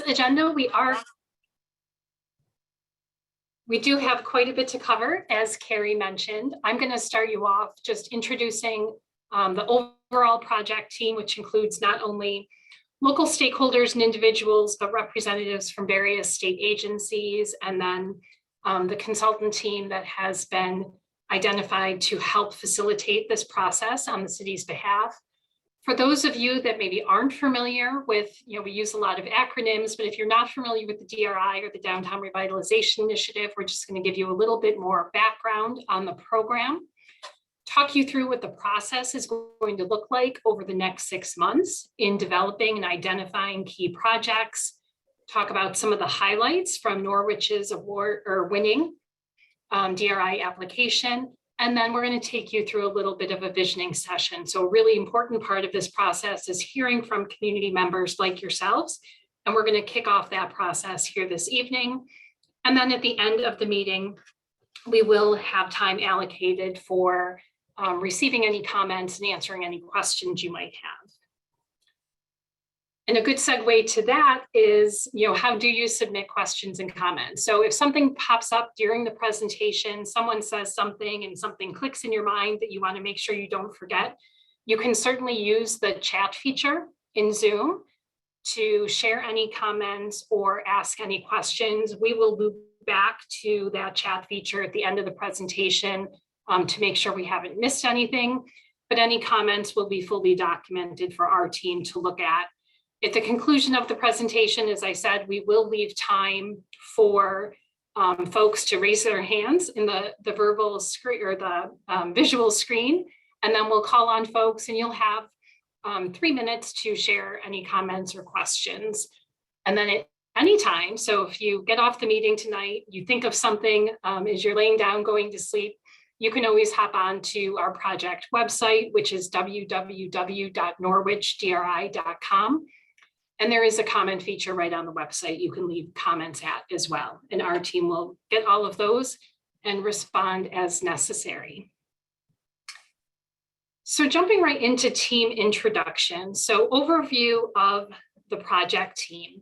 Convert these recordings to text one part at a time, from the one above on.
agenda, we do have quite a bit to cover, as Carrie mentioned. I'm going to start you off just introducing the overall project team, which includes not only local stakeholders and individuals, but representatives from various state agencies, and then the consultant team that has been identified to help facilitate this process on the city's behalf. For those of you that maybe aren't familiar with, we use a lot of acronyms, but if you're not familiar with the DRI or the Downtown Revitalization Initiative, we're just going to give you a little bit more background on the program, talk you through what the process is going to look like over the next 6 months in developing and identifying key projects, talk about some of the highlights from Norwich's award or winning DRI application. And then we're going to take you through a little bit of a visioning session. So a really important part of this process is hearing from community members like yourselves. And we're going to kick off that process here this evening. And then at the end of the meeting, we will have time allocated for receiving any comments and answering any questions you might have. And a good segue to that is, how do you submit questions and comments? So if something pops up during the presentation, someone says something and something clicks in your mind that you want to make sure you don't forget, you can certainly use the chat feature in Zoom to share any comments or ask any questions. We will loop back to that chat feature at the end of the presentation to make sure we haven't missed anything, but any comments will be fully documented for our team to look at. At the conclusion of the presentation, as I said, we will leave time for folks to raise their hands in the verbal screen or the visual screen, and then we'll call on folks and you'll have 3 minutes to share any comments or questions. And then at any time, so if you get off the meeting tonight, you think of something as you're laying down going to sleep, you can always hop on to our project website, which is www.norwichdri.com. And there is a comment feature right on the website you can leave comments at as well. And our team will get all of those and respond as necessary. So jumping right into team introduction. So overview of the project team.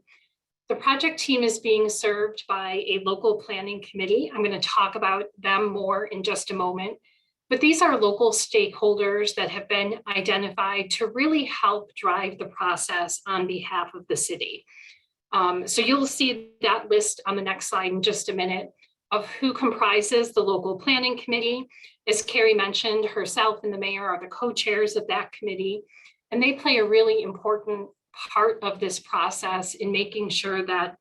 The project team is being served by a local planning committee. I'm going to talk about them more in just a moment. But these are local stakeholders that have been identified to really help drive the process on behalf of the city. So you'll see that list on the next slide in just a minute of who comprises the local planning committee. As Carrie mentioned, herself and the mayor are the co-chairs of that committee, and they play a really important part of this process in making sure that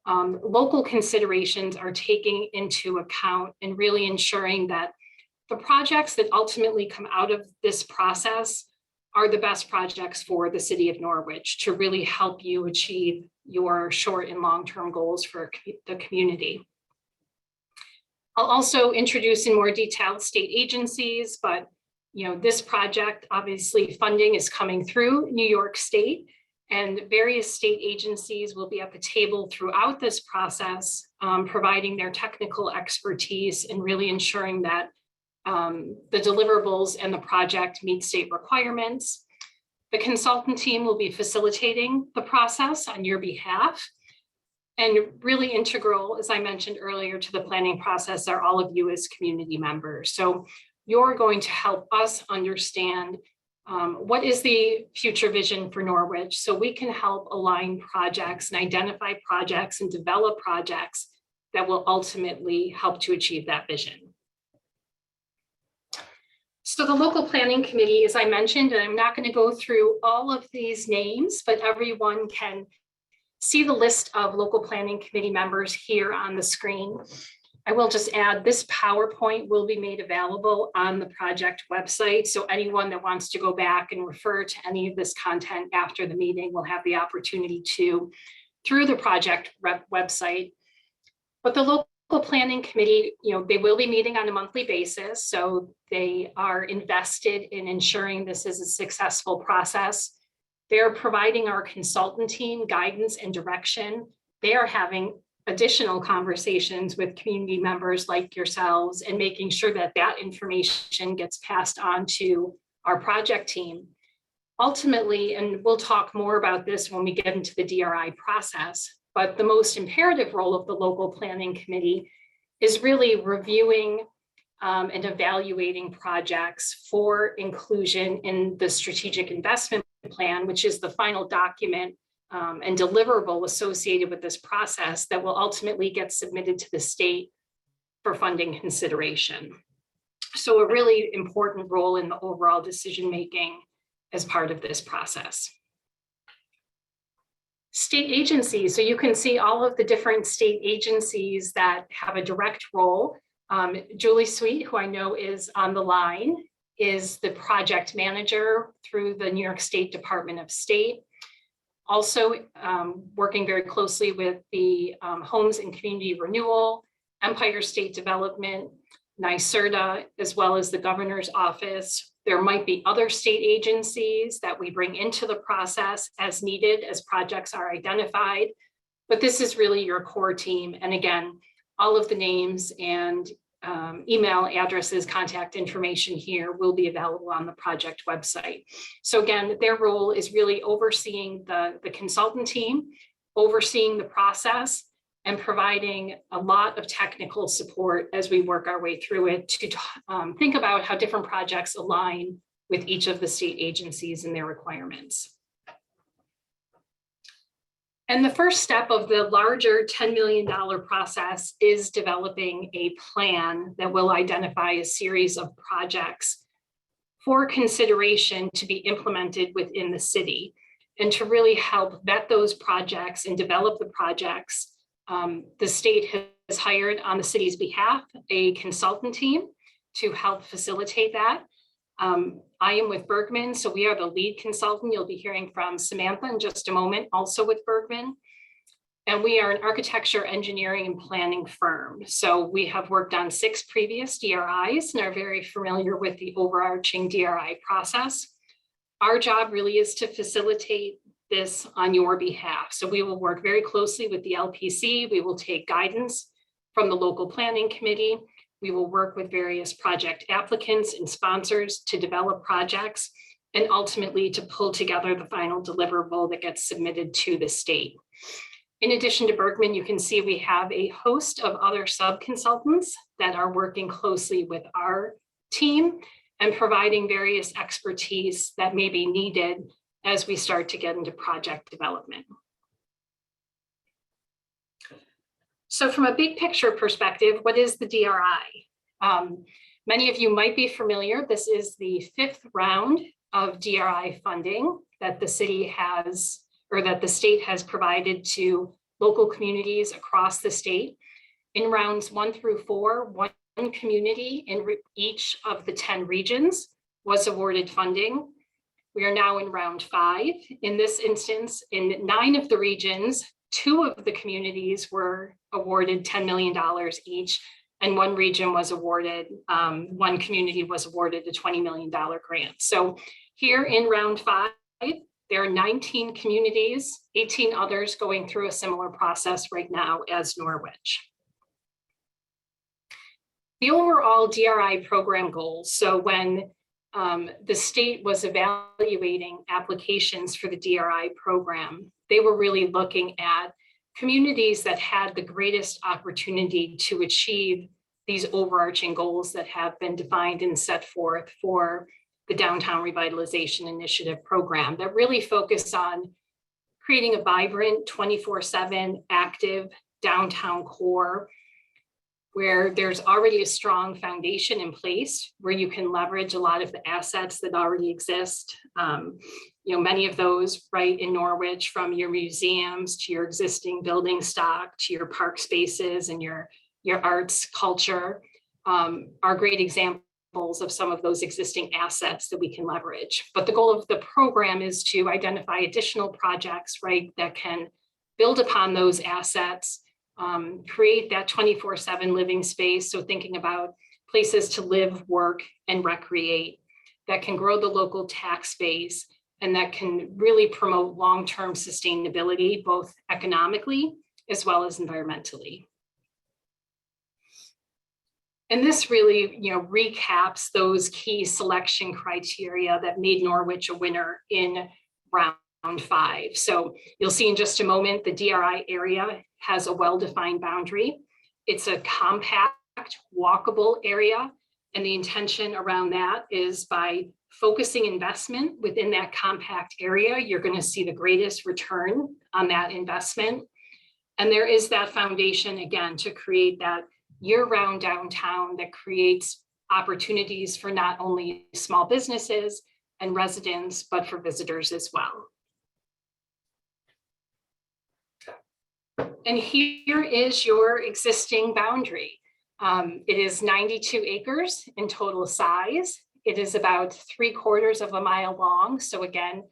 local considerations are taken into account and really ensuring that the projects that ultimately come out of this process are the best projects for the city of Norwich to really help you achieve your short and long-term goals for the community. I'll also introduce in more detail state agencies, but this project, obviously funding is coming through New York State, and various state agencies will be at the table throughout this process, providing their technical expertise and really ensuring that the deliverables and the project meet state requirements. The consultant team will be facilitating the process on your behalf. And really integral, as I mentioned earlier, to the planning process are all of you as community members. So you're going to help us understand what is the future vision for Norwich, so we can help align projects and identify projects and develop projects that will ultimately help to achieve that vision. So the local planning committee, as I mentioned, and I'm not going to go through all of these names, but everyone can see the list of local planning committee members here on the screen. I will just add this PowerPoint will be made available on the project website. So anyone that wants to go back and refer to any of this content after the meeting will have the opportunity to through the project website. But the local planning committee, they will be meeting on a monthly basis. So they are invested in ensuring this is a successful process. They're providing our consultant team guidance and direction. They are having additional conversations with community members like yourselves and making sure that that information gets passed on to our project team. Ultimately, and we'll talk more about this when we get into the DRI process, but the most imperative role of the local planning committee is really reviewing and evaluating projects for inclusion in the strategic investment plan, which is the final document and deliverable associated with this process that will ultimately get submitted to the state for funding consideration. So a really important role in the overall decision-making as part of this process. State agencies, so you can see all of the different state agencies that have a direct role. Julie Sweet, who I know is on the line, is the project manager through the New York State Department of State. Also working very closely with the Homes and Community Renewal, Empire State Development, NYSERDA, as well as the governor's office. There might be other state agencies that we bring into the process as needed as projects are identified, but this is really your core team. And again, all of the names and email addresses, contact information here will be available on the project website. So again, their role is really overseeing the consultant team, overseeing the process, and providing a lot of technical support as we work our way through it to think about how different projects align with each of the state agencies and their requirements. And the first step of the larger $10 million process is developing a plan that will identify a series of projects for consideration to be implemented within the city. And to really help vet those projects and develop the projects, the state has hired on the city's behalf a consultant team to help facilitate that. I am with Bergman, so we are the lead consultant. You'll be hearing from Samantha in just a moment, also with Bergman. And we are an architecture, engineering, and planning firm. So we have worked on 6 previous DRIs and are very familiar with the overarching DRI process. Our job really is to facilitate this on your behalf. So we will work very closely with the LPC. We will take guidance from the local planning committee. We will work with various project applicants and sponsors to develop projects and ultimately to pull together the final deliverable that gets submitted to the state. In addition to Bergman, you can see we have a host of other sub-consultants that are working closely with our team and providing various expertise that may be needed as we start to get into project development. So from a big picture perspective, what is the DRI? Many of you might be familiar. This is the 5th round of DRI funding that the city has, or that the state has provided to local communities across the state. In rounds 1 through 4, one community in each of the 10 regions was awarded funding. We are now in round 5. In this instance, in 9 of the regions, 2 of the communities were awarded $10 million each, and one region was awarded, one community was awarded a $20 million grant. So here in round 5, there are 19 communities, 18 others going through a similar process right now as Norwich. The overall DRI program goals. So when the state was evaluating applications for the DRI program, they were really looking at communities that had the greatest opportunity to achieve these overarching goals that have been defined and set forth for the Downtown Revitalization Initiative program that really focus on creating a vibrant 24/7 active downtown core where there's already a strong foundation in place where you can leverage a lot of the assets that already exist. Many of those right in Norwich, from your museums to your existing building stock to your park spaces and your arts culture, are great examples of some of those existing assets that we can leverage. But the goal of the program is to identify additional projects, right, that can build upon those assets, create that 24/7 living space. So thinking about places to live, work, and recreate that can grow the local tax base and that can really promote long-term sustainability, both economically as well as environmentally. And this really, recaps those key selection criteria that made Norwich a winner in round 5. So you'll see in just a moment, the DRI area has a well-defined boundary. It's a compact, walkable area. And the intention around that is by focusing investment within that compact area, you're going to see the greatest return on that investment. And there is that foundation, again, to create that year-round downtown that creates opportunities for not only small businesses and residents, but for visitors as well. And here is your existing boundary. It is 92 acres in total size. It is about 3/4 of a mile long. So again,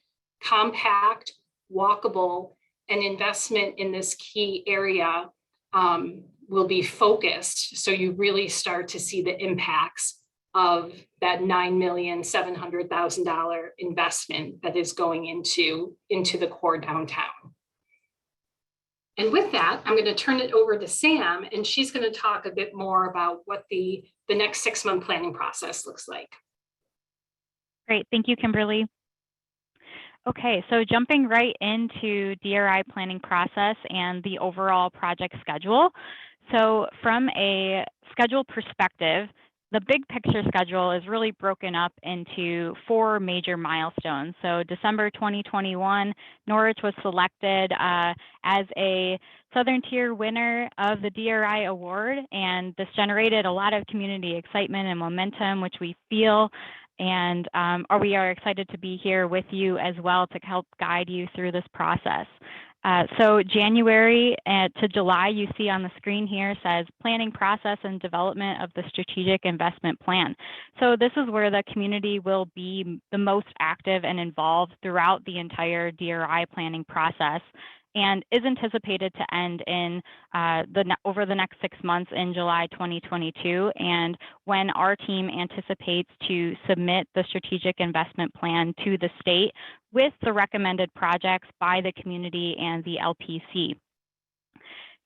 compact, walkable, and investment in this key area will be focused. So you really start to see the impacts of that $9,700,000 investment that is going into the core downtown. And with that, I'm going to turn it over to Sam, and she's going to talk a bit more about what the next 6-month planning process looks like. Great, thank you, Kimberly. Okay, so jumping right into DRI planning process and the overall project schedule. So from a schedule perspective, the big picture schedule is really broken up into 4 major milestones. So December 2021, Norwich was selected as a Southern Tier winner of the DRI Award, and this generated a lot of community excitement and momentum, which we feel, and we are excited to be here with you as well to help guide you through this process. So January to July, you see on the screen here says planning process and development of the strategic investment plan. So this is where the community will be the most active and involved throughout the entire DRI planning process, and is anticipated to end in over the next 6 months in July 2022, and when our team anticipates to submit the strategic investment plan to the state with the recommended projects by the community and the LPC.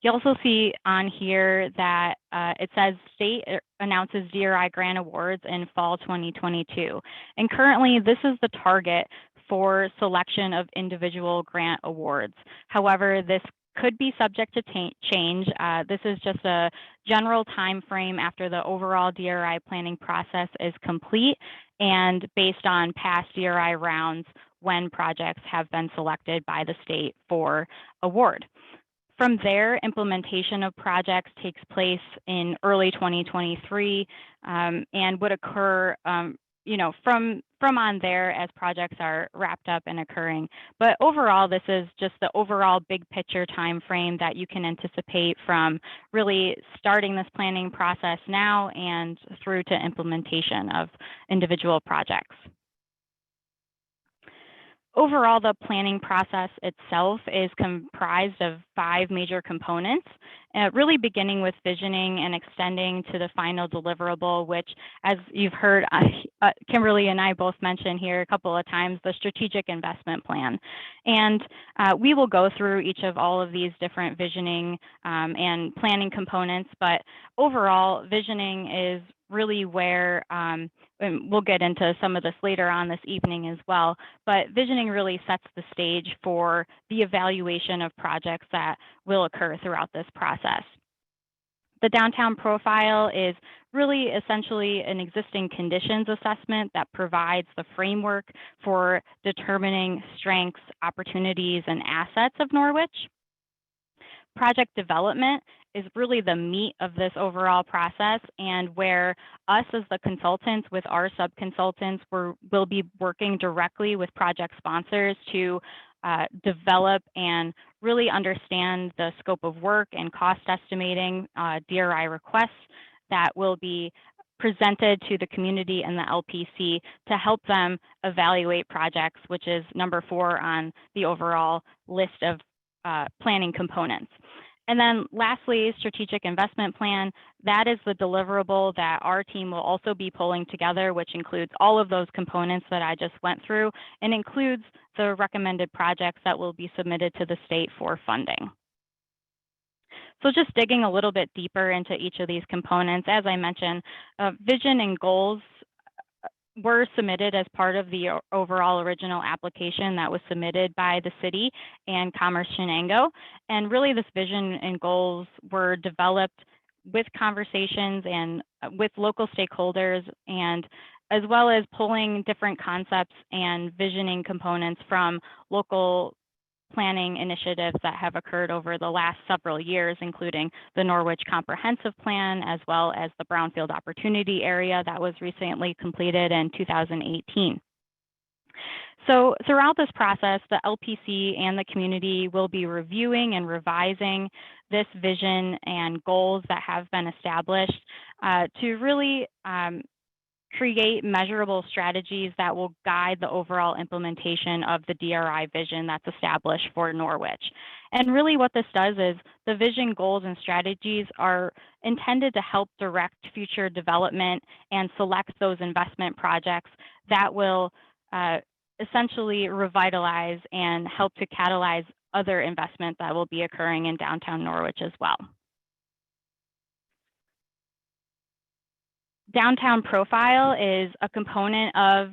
You also see on here that it says state announces DRI grant awards in fall 2022. And currently this is the target for selection of individual grant awards. However, this could be subject to change. This is just a general time frame after the overall DRI planning process is complete and based on past DRI rounds when projects have been selected by the state for award. From there, implementation of projects takes place in early 2023 and would occur from on there as projects are wrapped up and occurring. But overall, this is just the overall big picture time frame that you can anticipate from really starting this planning process now and through to implementation of individual projects. Overall, the planning process itself is comprised of 5 major components, really beginning with visioning and extending to the final deliverable, which, as you've heard Kimberly and I both mention here a couple of times, the strategic investment plan. And we will go through each of all of these different visioning and planning components, but overall, visioning is really where, and we'll get into some of this later on this evening as well, but visioning really sets the stage for the evaluation of projects that will occur throughout this process. The downtown profile is really essentially an existing conditions assessment that provides the framework for determining strengths, opportunities, and assets of Norwich. Project development is really the meat of this overall process, and where us as the consultants with our sub-consultants will be working directly with project sponsors to develop and really understand the scope of work and cost estimating DRI requests that will be presented to the community and the LPC to help them evaluate projects, which is number 4 on the overall list of planning components. And then lastly, strategic investment plan, that is the deliverable that our team will also be pulling together, which includes all of those components that I just went through and includes the recommended projects that will be submitted to the state for funding. So just digging a little bit deeper into each of these components, as I mentioned, vision and goals were submitted as part of the overall original application that was submitted by the city and Commerce Shenango. And really this vision and goals were developed with conversations and with local stakeholders, and as well as pulling different concepts and visioning components from local planning initiatives that have occurred over the last several years, including the Norwich Comprehensive Plan, as well as the Brownfield Opportunity Area that was recently completed in 2018. So throughout this process, the LPC and the community will be reviewing and revising this vision and goals that have been established to really create measurable strategies that will guide the overall implementation of the DRI vision that's established for Norwich. And really what this does is the vision, goals, and strategies are intended to help direct future development and select those investment projects that will essentially revitalize and help to catalyze other investment that will be occurring in downtown Norwich as well. Downtown profile is a component of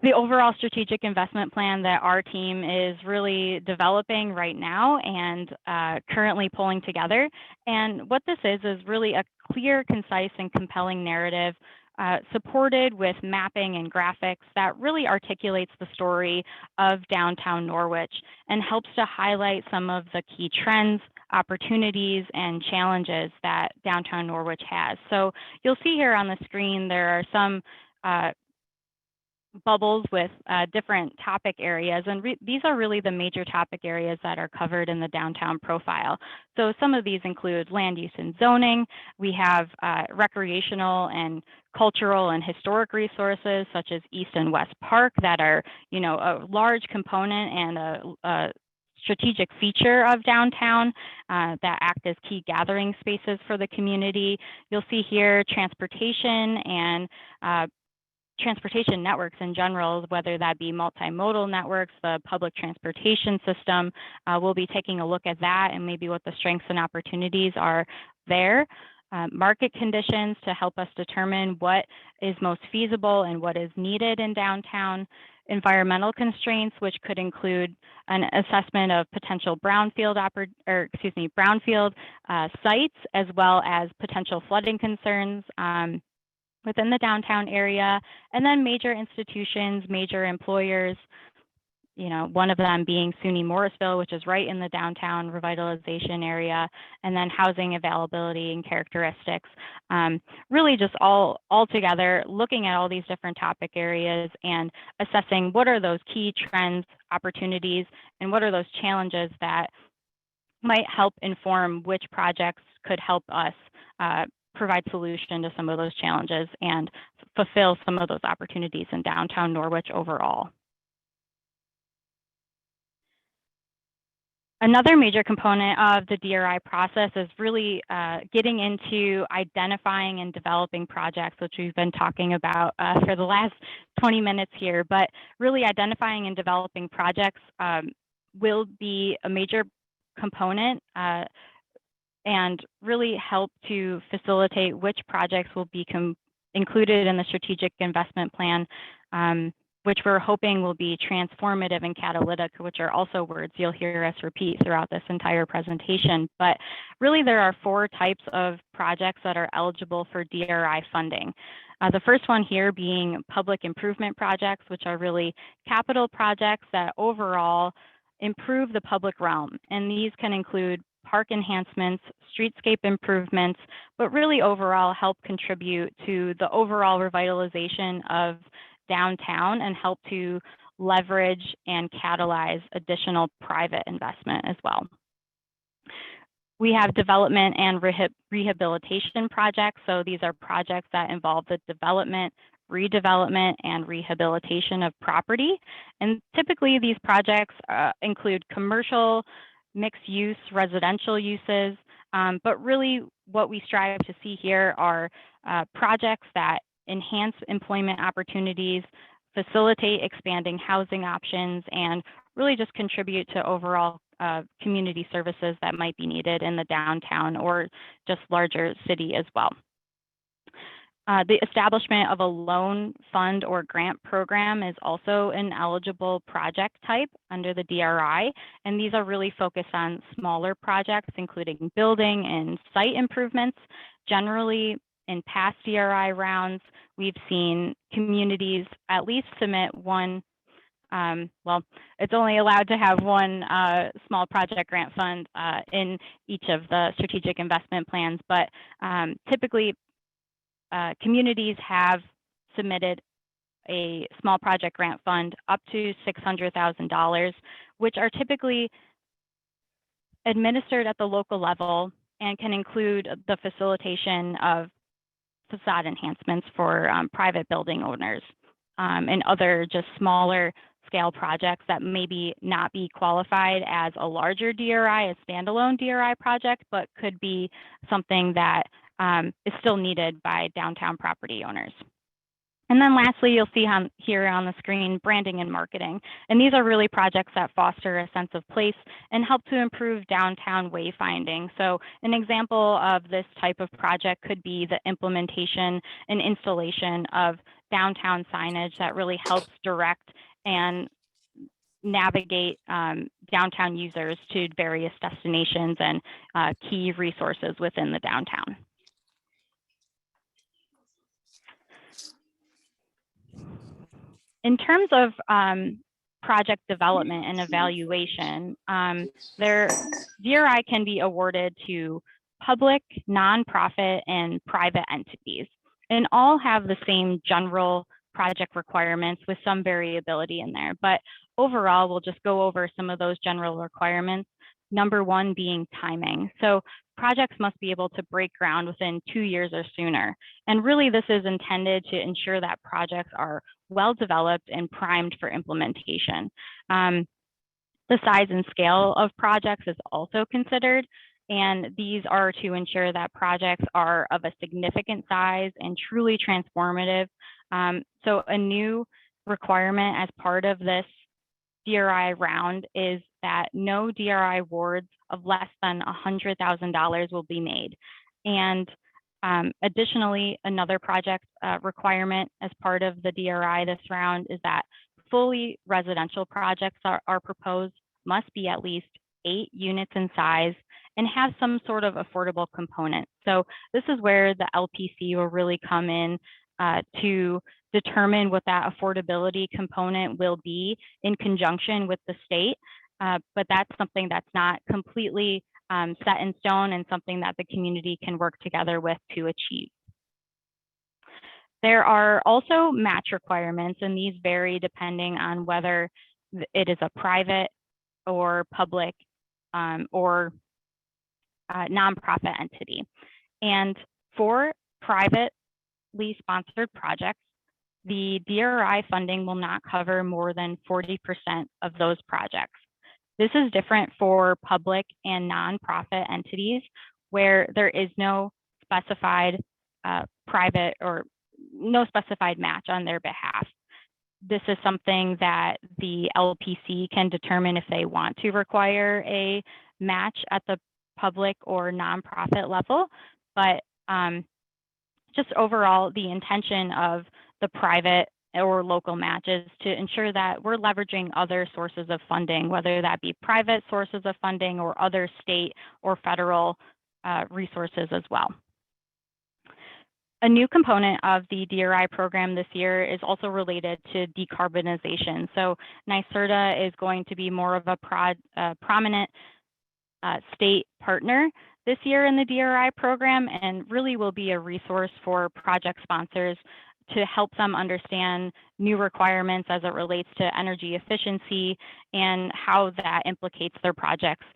the overall strategic investment plan that our team is really developing right now and currently pulling together. And what this is really a clear, concise, and compelling narrative supported with mapping and graphics that really articulates the story of downtown Norwich and helps to highlight some of the key trends, opportunities, and challenges that downtown Norwich has. So you'll see here on the screen there are some bubbles with different topic areas, and these are really the major topic areas that are covered in the downtown profile. So some of these include land use and zoning. We have recreational and cultural and historic resources such as East and West Park that are, a large component and a strategic feature of downtown that act as key gathering spaces for the community. You'll see here transportation and transportation networks in general, whether that be multimodal networks, the public transportation system. We'll be taking a look at that and maybe what the strengths and opportunities are there. Market conditions to help us determine what is most feasible and what is needed in downtown. Environmental constraints, which could include an assessment of potential brownfield sites, as well as potential flooding concerns within the downtown area, and then major institutions, major employers, one of them being SUNY Morrisville, which is right in the downtown revitalization area, and then housing availability and characteristics. Really just all together, looking at all these different topic areas and assessing what are those key trends, opportunities, and what are those challenges that might help inform which projects could help us provide solution to some of those challenges and fulfill some of those opportunities in downtown Norwich overall. Another major component of the DRI process is really getting into identifying and developing projects, which we've been talking about for the last 20 minutes here, but really identifying and developing projects will be a major component and really help to facilitate which projects will be included in the strategic investment plan, which we're hoping will be transformative and catalytic, which are also words you'll hear us repeat throughout this entire presentation. But really there are 4 types of projects that are eligible for DRI funding. The first one here being public improvement projects, which are really capital projects that overall improve the public realm. And these can include park enhancements, streetscape improvements, but really overall help contribute to the overall revitalization of downtown and help to leverage and catalyze additional private investment as well. We have development and rehabilitation projects. So these are projects that involve the development, redevelopment, and rehabilitation of property. And typically these projects include commercial, mixed use, residential uses, but really what we strive to see here are projects that enhance employment opportunities, facilitate expanding housing options, and really just contribute to overall community services that might be needed in the downtown or just larger city as well. The establishment of a loan fund or grant program is also an eligible project type under the DRI, and these are really focused on smaller projects, including building and site improvements. Generally, in past DRI rounds, we've seen communities at least submit one, well, it's only allowed to have one small project grant fund in each of the strategic investment plans, but typically communities have submitted a small project grant fund up to $600,000, which are typically administered at the local level and can include the facilitation of facade enhancements for private building owners and other just smaller scale projects that maybe not be qualified as a larger DRI, a standalone DRI project, but could be something that is still needed by downtown property owners. And then lastly, you'll see here on the screen, branding and marketing. And these are really projects that foster a sense of place and help to improve downtown wayfinding. So an example of this type of project could be the implementation and installation of downtown signage that really helps direct and navigate downtown users to various destinations and key resources within the downtown. In terms of project development and evaluation, their DRI can be awarded to public, nonprofit, and private entities, and all have the same general project requirements with some variability in there. But overall, we'll just go over some of those general requirements. Number one being timing. So projects must be able to break ground within 2 years or sooner. And really, this is intended to ensure that projects are well developed and primed for implementation. The size and scale of projects is also considered, and these are to ensure that projects are of a significant size and truly transformative. So a new requirement as part of this DRI round is that no DRI awards of less than $100,000 will be made. And additionally, another project requirement as part of the DRI this round is that fully residential projects are proposed must be at least 8 units in size and have some sort of affordable component. So this is where the LPC will really come in to determine what that affordability component will be in conjunction with the state. But that's something that's not completely set in stone and something that the community can work together with to achieve. There are also match requirements, and these vary depending on whether it is a private or public or nonprofit entity. And for privately sponsored projects, the DRI funding will not cover more than 40% of those projects. This is different for public and nonprofit entities where there is no specified private or no specified match on their behalf. This is something that the LPC can determine if they want to require a match at the public or nonprofit level, but just overall, the intention of the private or local matches to ensure that we're leveraging other sources of funding, whether that be private sources of funding or other state or federal resources as well. A new component of the DRI program this year is also related to decarbonization. So NYSERDA is going to be more of a prominent state partner this year in the DRI program, and really will be a resource for project sponsors to help them understand new requirements as it relates to energy efficiency and how that implicates their projects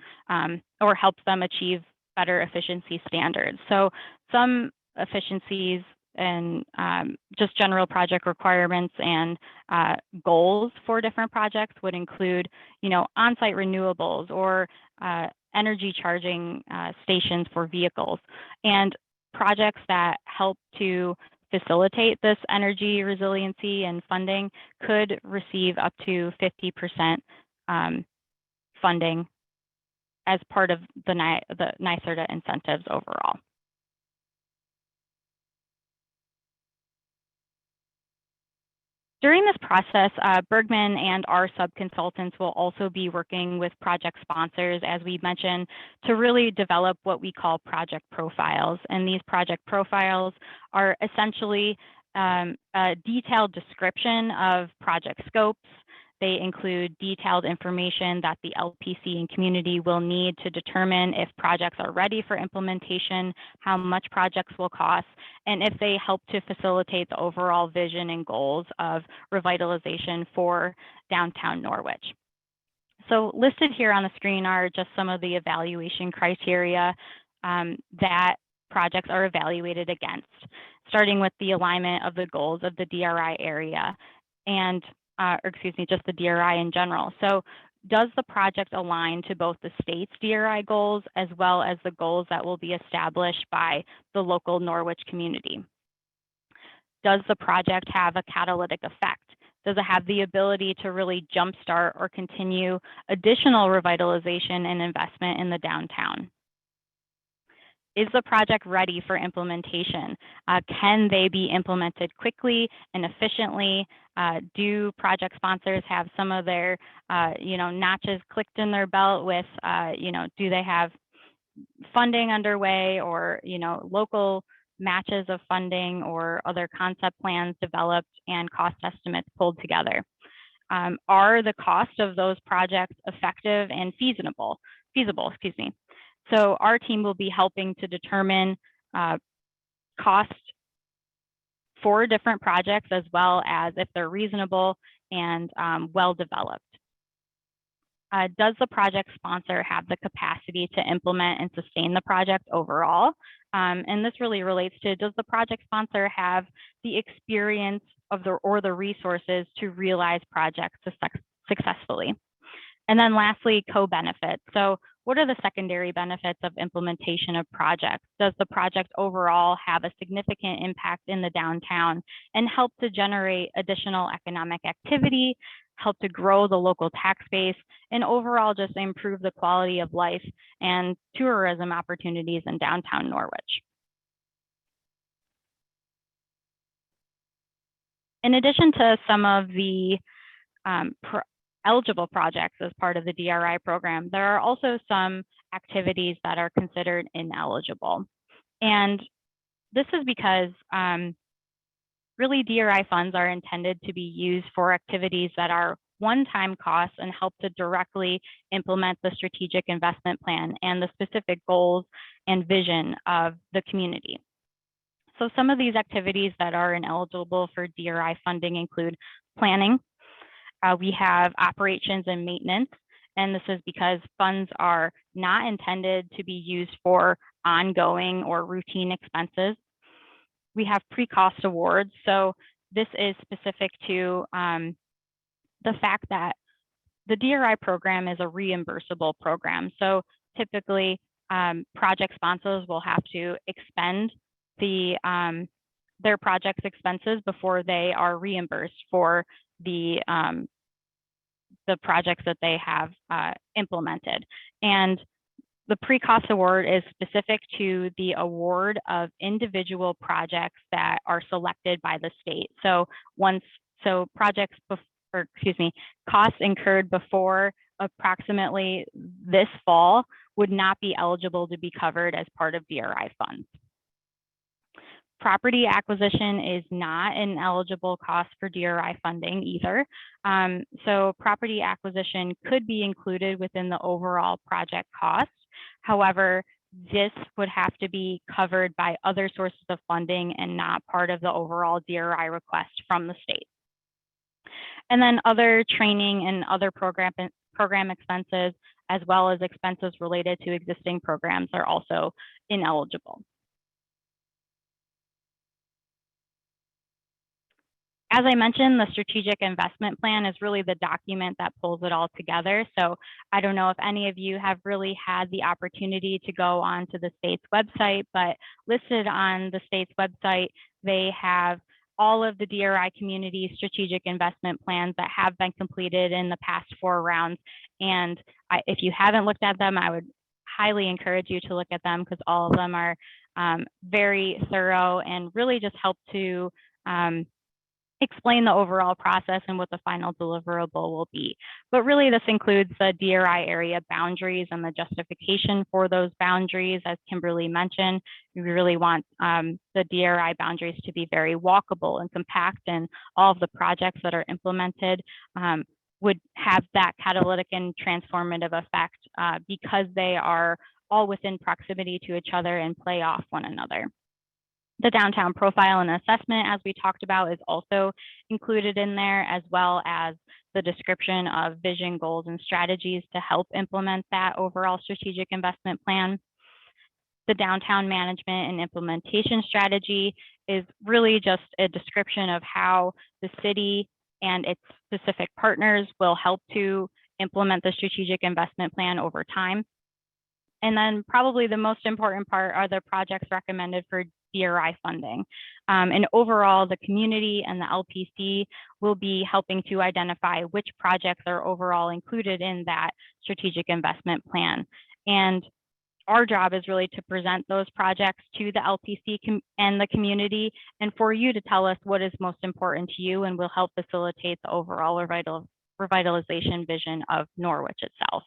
or helps them achieve better efficiency standards. So some efficiencies and just general project requirements and goals for different projects would include, on-site renewables or energy charging stations for vehicles, and projects that help to facilitate this energy resiliency and funding could receive up to 50% funding as part of the NYSERDA incentives overall. During this process, Bergman and our sub-consultants will also be working with project sponsors, as we mentioned, to really develop what we call project profiles. And these project profiles are essentially a detailed description of project scopes. They include detailed information that the LPC and community will need to determine if projects are ready for implementation, how much projects will cost, and if they help to facilitate the overall vision and goals of revitalization for downtown Norwich. So listed here on the screen are just some of the evaluation criteria that projects are evaluated against, starting with the alignment of the goals of the DRI area and just the DRI in general. So does the project align to both the state's DRI goals as well as the goals that will be established by the local Norwich community? Does the project have a catalytic effect? Does it have the ability to really jumpstart or continue additional revitalization and investment in the downtown? Is the project ready for implementation? Can they be implemented quickly and efficiently? Do project sponsors have some of their, notches clicked in their belt with, do they have funding underway or, local matches of funding or other concept plans developed and cost estimates pulled together? Are the cost of those projects effective and feasible? So our team will be helping to determine cost for different projects, as well as if they're reasonable and well developed. Does the project sponsor have the capacity to implement and sustain the project overall? And this really relates to, does the project sponsor have the experience or the resources to realize projects successfully? And then lastly, co-benefits. So what are the secondary benefits of implementation of projects? Does the project overall have a significant impact in the downtown and help to generate additional economic activity, help to grow the local tax base, and overall just improve the quality of life and tourism opportunities in downtown Norwich? In addition to some of the eligible projects as part of the DRI program, there are also some activities that are considered ineligible. And this is because really DRI funds are intended to be used for activities that are one-time costs and help to directly implement the strategic investment plan and the specific goals and vision of the community. So some of these activities that are ineligible for DRI funding include planning. We have operations and maintenance, and this is because funds are not intended to be used for ongoing or routine expenses. We have pre-cost awards. So this is specific to the fact that the DRI program is a reimbursable program. So typically, project sponsors will have to expend their project's expenses before they are reimbursed for the projects that they have implemented. And the pre-cost award is specific to the award of individual projects that are selected by the state. So costs incurred before approximately this fall would not be eligible to be covered as part of DRI funds. Property acquisition is not an eligible cost for DRI funding either. So property acquisition could be included within the overall project cost. However, this would have to be covered by other sources of funding and not part of the overall DRI request from the state. And then other training and other program expenses, as well as expenses related to existing programs, are also ineligible. As I mentioned, the strategic investment plan is really the document that pulls it all together. So I don't know if any of you have really had the opportunity to go onto the state's website, but listed on the state's website, they have all of the DRI community strategic investment plans that have been completed in the past 4 rounds. And if you haven't looked at them, I would highly encourage you to look at them because all of them are very thorough and really just help to explain the overall process and what the final deliverable will be. But really this includes the DRI area boundaries and the justification for those boundaries. As Kimberly mentioned, we really want the DRI boundaries to be very walkable and compact, and all of the projects that are implemented would have that catalytic and transformative effect because they are all within proximity to each other and play off one another. The downtown profile and assessment, as we talked about, is also included in there, as well as the description of vision, goals, and strategies to help implement that overall strategic investment plan. The downtown management and implementation strategy is really just a description of how the city and its specific partners will help to implement the strategic investment plan over time. And then probably the most important part are the projects recommended for DRI funding. And overall, the community and the LPC will be helping to identify which projects are overall included in that strategic investment plan. And our job is really to present those projects to the LPC and the community, and for you to tell us what is most important to you, and we'll help facilitate the overall revitalization vision of Norwich itself.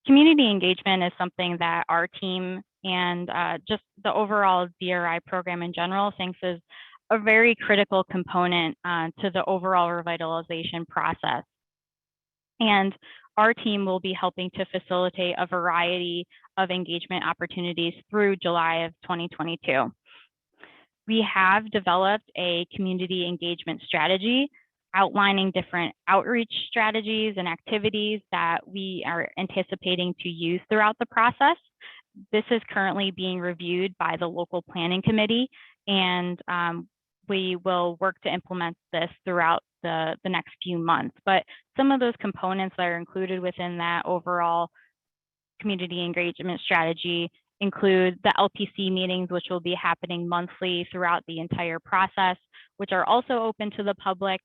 Community engagement is something that our team and just the overall DRI program in general thinks is a very critical component to the overall revitalization process. And our team will be helping to facilitate a variety of engagement opportunities through July of 2022. We have developed a community engagement strategy outlining different outreach strategies and activities that we are anticipating to use throughout the process. This is currently being reviewed by the local planning committee, and we will work to implement this throughout the next few months. But some of those components that are included within that overall community engagement strategy include the LPC meetings, which will be happening monthly throughout the entire process, which are also open to the public.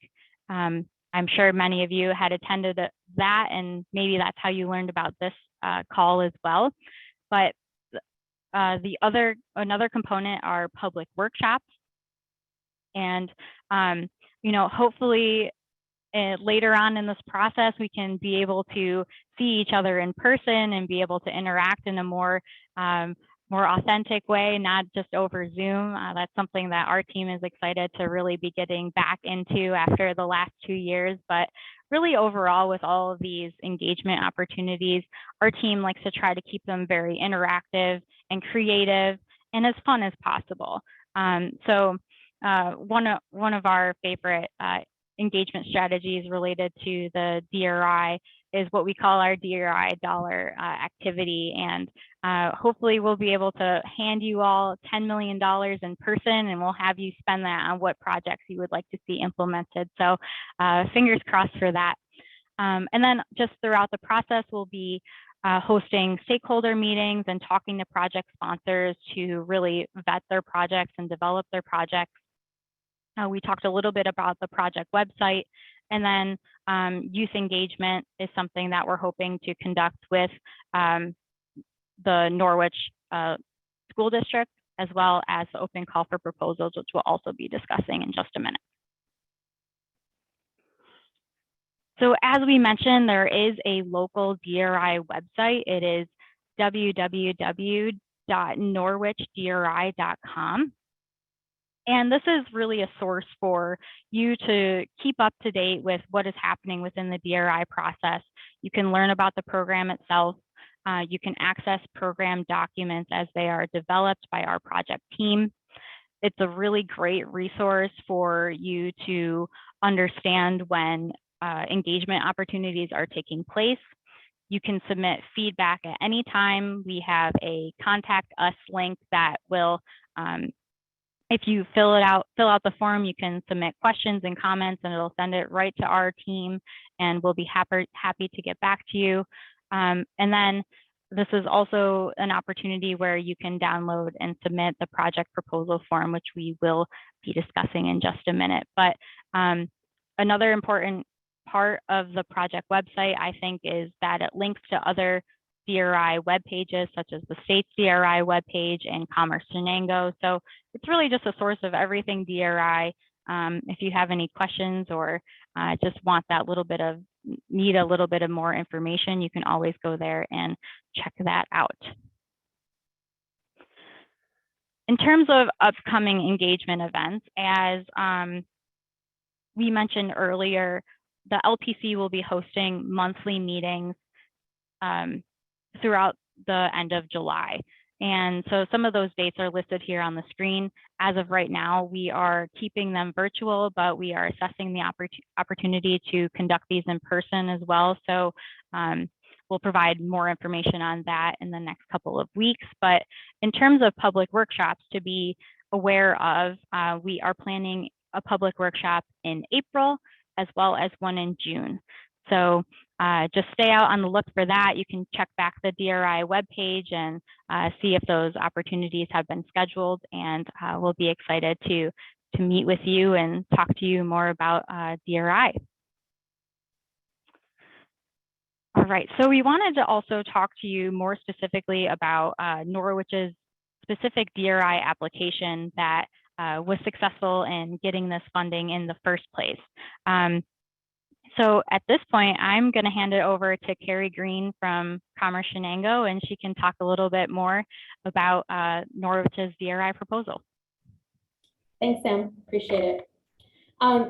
I'm sure many of you had attended that, and maybe that's how you learned about this call as well. But another component are public workshops. And, hopefully later on in this process, we can be able to see each other in person and be able to interact in a more authentic way, not just over Zoom. That's something that our team is excited to really be getting back into after the last 2 years. But really overall, with all of these engagement opportunities, our team likes to try to keep them very interactive and creative and as fun as possible. So one of our favorite engagement strategies related to the DRI is what we call our DRI dollar activity. And hopefully we'll be able to hand you all $10 million in person, and we'll have you spend that on what projects you would like to see implemented. So fingers crossed for that. And then just throughout the process, we'll be hosting stakeholder meetings and talking to project sponsors to really vet their projects and develop their projects. We talked a little bit about the project website, and then youth engagement is something that we're hoping to conduct with the Norwich School District, as well as the open call for proposals, which we'll also be discussing in just a minute. So as we mentioned, there is a local DRI website. It is www.norwichdri.com. And this is really a source for you to keep up to date with what is happening within the DRI process. You can learn about the program itself. You can access program documents as they are developed by our project team. It's a really great resource for you to understand when engagement opportunities are taking place. You can submit feedback at any time. We have a contact us link that will, if you fill out the form, you can submit questions and comments, and it'll send it right to our team, and we'll be happy to get back to you. And then this is also an opportunity where you can download and submit the project proposal form, which we will be discussing in just a minute. But another important part of the project website, I think, is that it links to other DRI web pages, such as the state's DRI web page and Commerce Shenango. So it's really just a source of everything DRI. If you have any questions or just want that little bit of, need a little bit of more information, you can always go there and check that out. In terms of upcoming engagement events, as we mentioned earlier, the LPC will be hosting monthly meetings throughout the end of July. And so some of those dates are listed here on the screen. As of right now, we are keeping them virtual, but we are assessing the opportunity to conduct these in person as well. So we'll provide more information on that in the next couple of weeks. But in terms of public workshops to be aware of, we are planning a public workshop in April, as well as one in June. So just stay out on the look for that. You can check back the DRI webpage and see if those opportunities have been scheduled, and we'll be excited to meet with you and talk to you more about DRI. All right, so we wanted to also talk to you more specifically about Norwich's specific DRI application that was successful in getting this funding in the first place. So at this point, I'm going to hand it over to Carrie Green from Commerce Shenango, and she can talk a little bit more about Norwich's DRI proposal. Thanks, Sam. Appreciate it.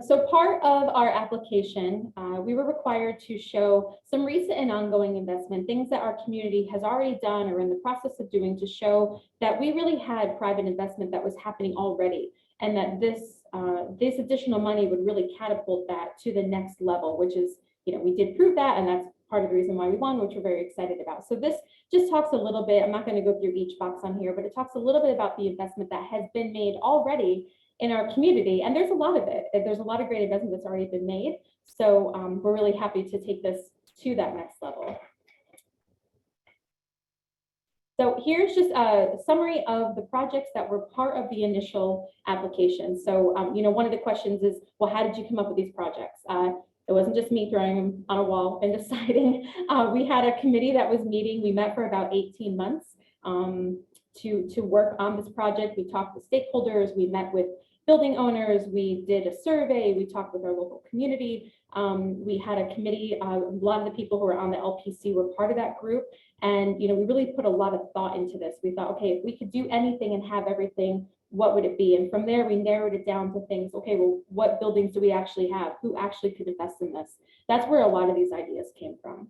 So part of our application, we were required to show some recent and ongoing investment, things that our community has already done or in the process of doing, to show that we really had private investment that was happening already, and that this additional money would really catapult that to the next level, which is, we did prove that, and that's part of the reason why we won, which we're very excited about. So this just talks a little bit, I'm not going to go through each box on here, but it talks a little bit about the investment that has been made already in our community, and there's a lot of it. There's a lot of great investment that's already been made. So we're really happy to take this to that next level. So here's just a summary of the projects that were part of the initial application. So, one of the questions is, well, how did you come up with these projects? It wasn't just me throwing them on a wall and deciding. We had a committee that was meeting. We met for about 18 months to work on this project. We talked with stakeholders. We met with building owners. We did a survey. We talked with our local community. We had a committee. A lot of the people who were on the LPC were part of that group. And, we really put a lot of thought into this. We thought, okay, if we could do anything and have everything, what would it be? And from there, we narrowed it down to things. Okay, well, what buildings do we actually have? Who actually could invest in this? That's where a lot of these ideas came from.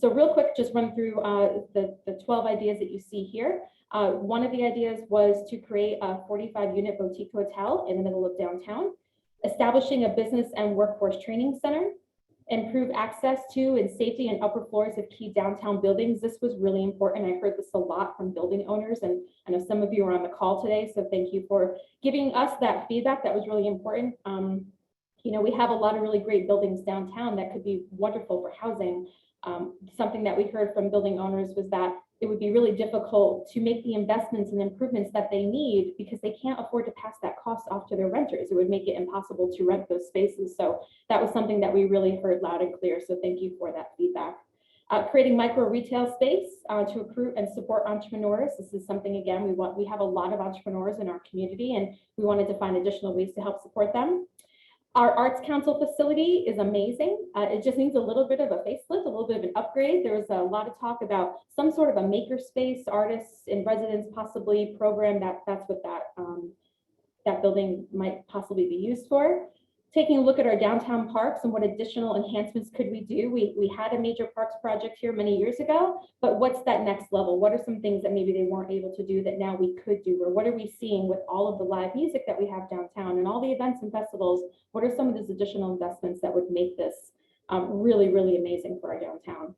So real quick, just run through the 12 ideas that you see here. One of the ideas was to create a 45-unit boutique hotel in the middle of downtown, establishing a business and workforce training center, improve access to and safety in upper floors of key downtown buildings. This was really important. I heard this a lot from building owners, and I know some of you are on the call today, so thank you for giving us that feedback. That was really important. We have a lot of really great buildings downtown that could be wonderful for housing. Something that we heard from building owners was that it would be really difficult to make the investments and improvements that they need because they can't afford to pass that cost off to their renters. It would make it impossible to rent those spaces. So that was something that we really heard loud and clear. So thank you for that feedback. Creating micro retail space to recruit and support entrepreneurs. This is something, again, we have a lot of entrepreneurs in our community, and we wanted to find additional ways to help support them. Our Arts Council facility is amazing. It just needs a little bit of a facelift, a little bit of an upgrade. There was a lot of talk about some sort of a maker space, artists in residence possibly program. That's what that building might possibly be used for. Taking a look at our downtown parks and what additional enhancements could we do. We had a major parks project here many years ago, but what's that next level? What are some things that maybe they weren't able to do that now we could do? Or what are we seeing with all of the live music that we have downtown and all the events and festivals? What are some of those additional investments that would make this really, really amazing for our downtown?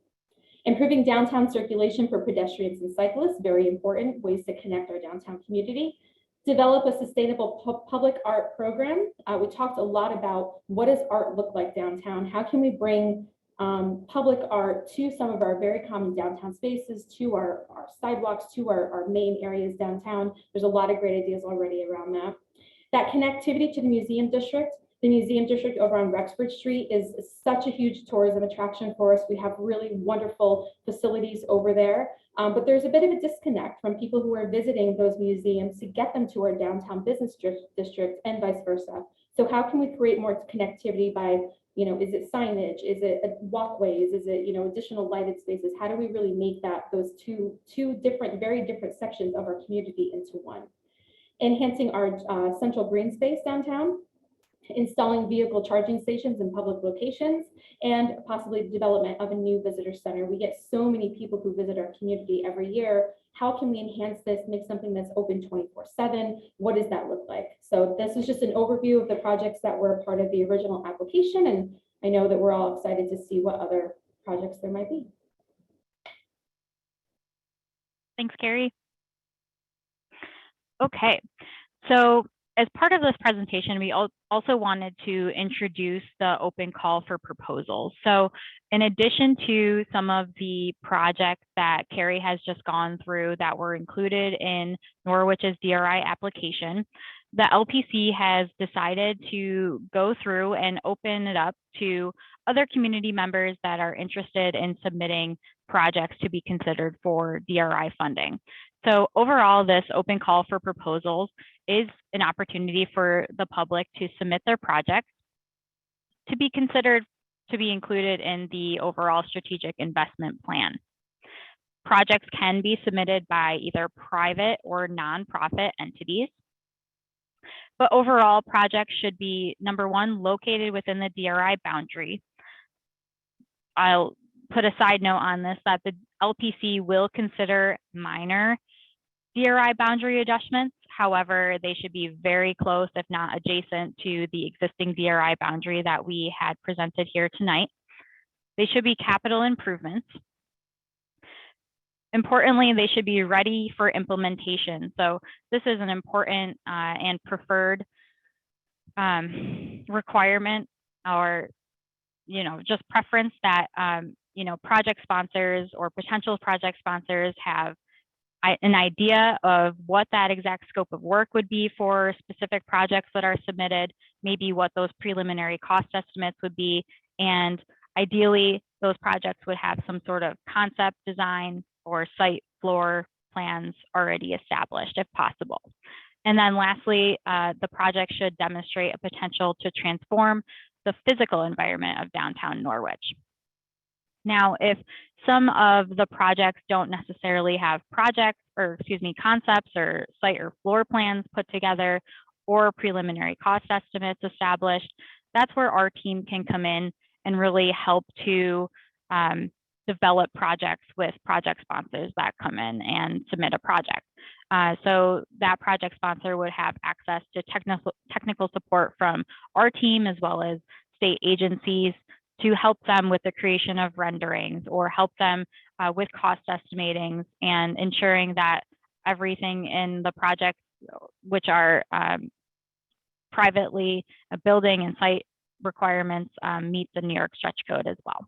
Improving downtown circulation for pedestrians and cyclists, very important, ways to connect our downtown community. Develop a sustainable public art program. We talked a lot about what does art look like downtown? How can we bring public art to some of our very common downtown spaces, to our sidewalks, to our main areas downtown. There's a lot of great ideas already around that. That connectivity to the museum district. The museum district over on Rexbridge Street is such a huge tourism attraction for us. We have really wonderful facilities over there, but there's a bit of a disconnect from people who are visiting those museums to get them to our downtown business district and vice versa. So how can we create more connectivity by, you know, is it signage? Is it walkways? Is it, you know, additional lighted spaces? How do we really make those two different, very different sections of our community into one? Enhancing our central green space downtown, installing vehicle charging stations in public locations, and possibly the development of a new visitor center. We get so many people who visit our community every year. How can we enhance this, make something that's open 24/7? What does that look like? So this is just an overview of the projects that were part of the original application, and I know that we're all excited to see what other projects there might be. Thanks, Carrie. Okay, so as part of this presentation, we also wanted to introduce the open call for proposals. So in addition to some of the projects that Carrie has just gone through that were included in Norwich's DRI application, the LPC has decided to go through and open it up to other community members that are interested in submitting projects to be considered for DRI funding. So overall, this open call for proposals is an opportunity for the public to submit their projects to be considered to be included in the overall strategic investment plan. Projects can be submitted by either private or nonprofit entities. But overall, projects should be, number one, located within the DRI boundary. I'll put a side note on this, that the LPC will consider minor DRI boundary adjustments. However, they should be very close, if not adjacent, to the existing DRI boundary that we had presented here tonight. They should be capital improvements. Importantly, they should be ready for implementation. So this is an important and preferred requirement, or just preference that project sponsors or potential project sponsors have an idea of what that exact scope of work would be for specific projects that are submitted, maybe what those preliminary cost estimates would be, and ideally those projects would have some sort of concept design or site floor plans already established if possible. And then lastly, the project should demonstrate a potential to transform the physical environment of downtown Norwich. Now, if some of the projects don't necessarily have concepts or site or floor plans put together or preliminary cost estimates established, that's where our team can come in and really help to develop projects with project sponsors that come in and submit a project. So that project sponsor would have access to technical support from our team as well as state agencies to help them with the creation of renderings or help them with cost estimating and ensuring that everything in the project, which are privately building and site requirements, meet the New York Stretch Code as well.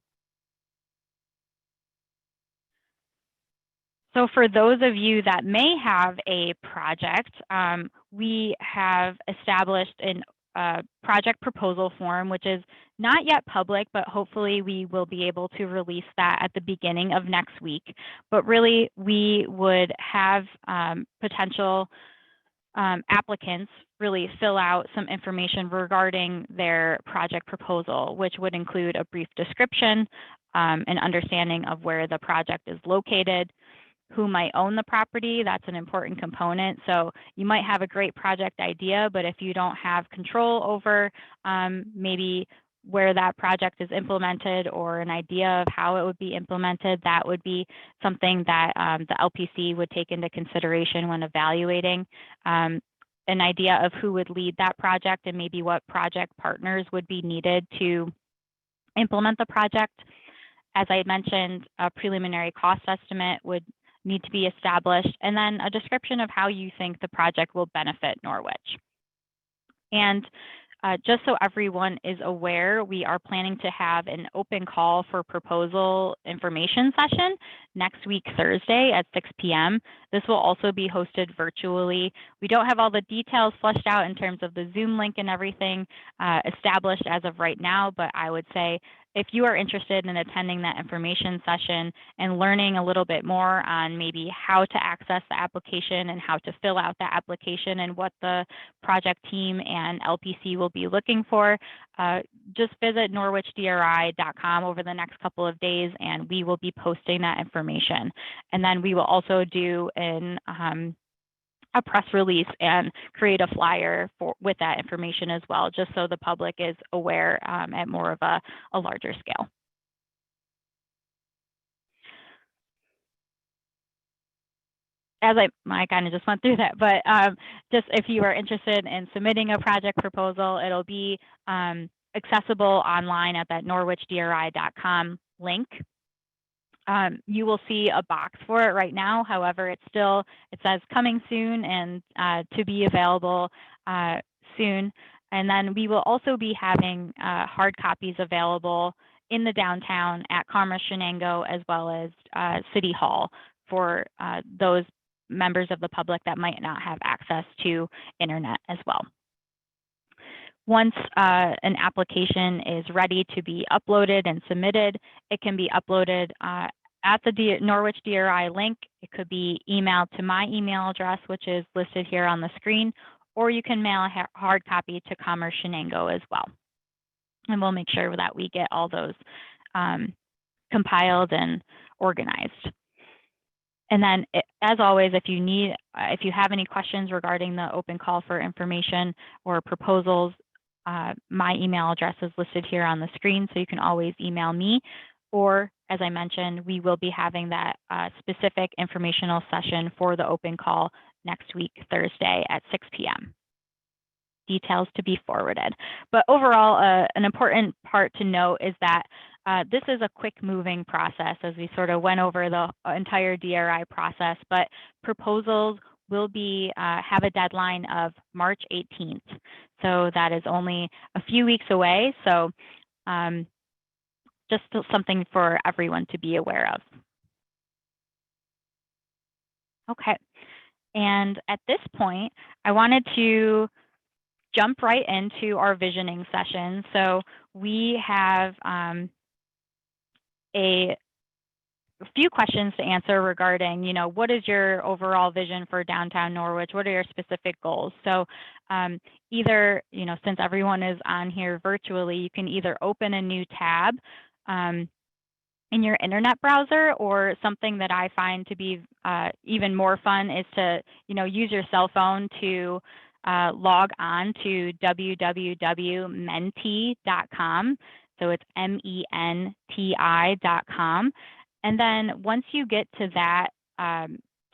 So for those of you that may have a project, we have established a project proposal form, which is not yet public, but hopefully we will be able to release that at the beginning of next week. But really, we would have potential applicants really fill out some information regarding their project proposal, which would include a brief description, an understanding of where the project is located, who might own the property. That's an important component. So you might have a great project idea, but if you don't have control over maybe where that project is implemented or an idea of how it would be implemented, that would be something that the LPC would take into consideration when evaluating an idea of who would lead that project and maybe what project partners would be needed to implement the project. As I mentioned, a preliminary cost estimate would need to be established, and then a description of how you think the project will benefit Norwich. And just so everyone is aware, we are planning to have an open call for proposal information session next week, Thursday at 6 p.m. This will also be hosted virtually. We don't have all the details fleshed out in terms of the Zoom link and everything established as of right now, but I would say if you are interested in attending that information session and learning a little bit more on maybe how to access the application and how to fill out the application and what the project team and LPC will be looking for, just visit norwichdri.com over the next couple of days and we will be posting that information. And then we will also do a press release and create a flyer with that information as well, just so the public is aware at more of a larger scale. As I kind of just went through that, but just if you are interested in submitting a project proposal, it'll be accessible online at that norwichdri.com link. You will see a box for it right now. However, it says coming soon and to be available soon. And then we will also be having hard copies available in the downtown at Commerce Shenango as well as City Hall for those members of the public that might not have access to internet as well. Once an application is ready to be uploaded and submitted, it can be uploaded at the Norwich DRI link. It could be emailed to my email address, which is listed here on the screen, or you can mail a hard copy to Commerce Shenango as well. And we'll make sure that we get all those compiled and organized. And then, as always, if you have any questions regarding the open call for information or proposals, my email address is listed here on the screen, so you can always email me. Or, as I mentioned, we will be having that specific informational session for the open call next week, Thursday at 6 p.m. Details to be forwarded. But overall, an important part to note is that this is a quick moving process as we sort of went over the entire DRI process, but proposals will be have a deadline of March 18th. So that is only a few weeks away. So just something for everyone to be aware of. Okay, and at this point, I wanted to jump right into our visioning session. So we have a few questions to answer regarding, what is your overall vision for downtown Norwich? What are your specific goals? So either, since everyone is on here virtually, you can either open a new tab in your internet browser, or something that I find to be even more fun is to, use your cell phone to log on to www.menti.com. So it's MENTI.com. And then once you get to that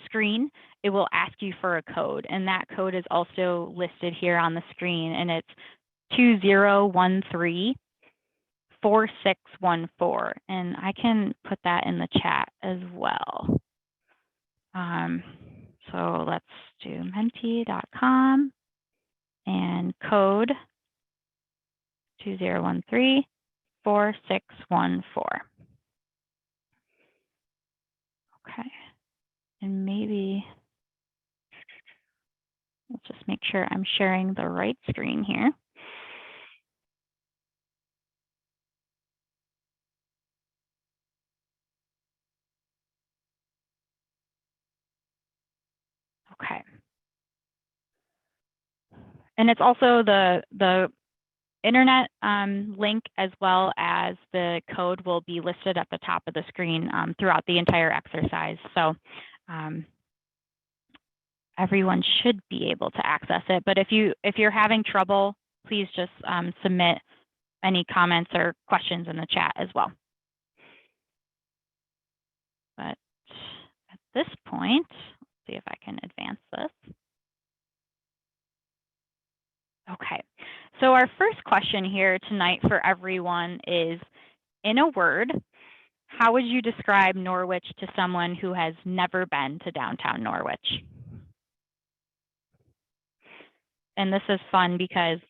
screen, it will ask you for a code. And that code is also listed here on the screen. And it's 2013-4614. And I can put that in the chat as well. So let's do menti.com and code 2013-4614. Okay, and maybe let's just make sure I'm sharing the right screen here. Okay. And it's also the internet link, as well as the code, will be listed at the top of the screen throughout the entire exercise. So everyone should be able to access it. But if you're having trouble, please just submit any comments or questions in the chat as well. But at this point, let's see if I can advance this. Okay, so our first question here tonight for everyone is, in a word, how would you describe Norwich to someone who has never been to downtown Norwich? And this is fun because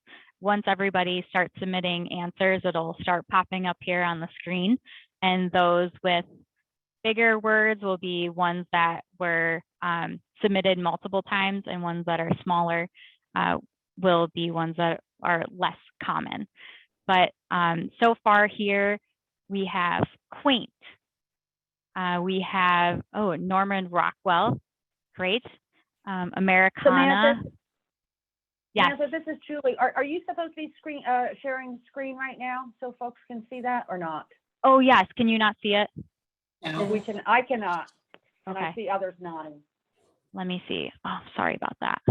once everybody starts submitting answers, it'll start popping up here on the screen. And those with bigger words will be ones that were submitted multiple times, and ones that are smaller will be ones that are less common. But so far here, we have quaint. We have, oh, Norman Rockwell, great. Americana. Samantha, Yes. Samantha, this is Julie. Are you supposed to be sharing screen right now so folks can see that or not? Oh, yes. Can you not see it? Or I cannot. And Okay. I see others nodding. Let me see. Oh, sorry about that.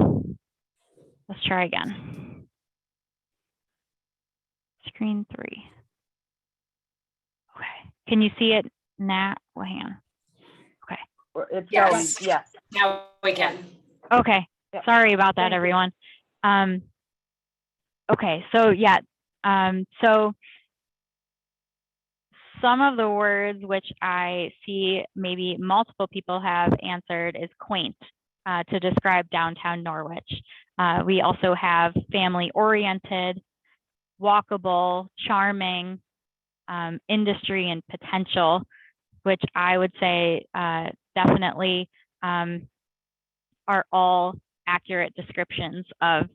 Let's try again. Screen 3. Okay. Can you see it now? Well, hang on. Okay. It's Yes. going, yes. Now we can. Okay. Yep. Sorry about that, Thank you. everyone. Okay. So yeah. So some of the words which I see maybe multiple people have answered is quaint to describe downtown Norwich. We also have family-oriented, walkable, charming, industry, and potential, which I would say definitely are all accurate descriptions of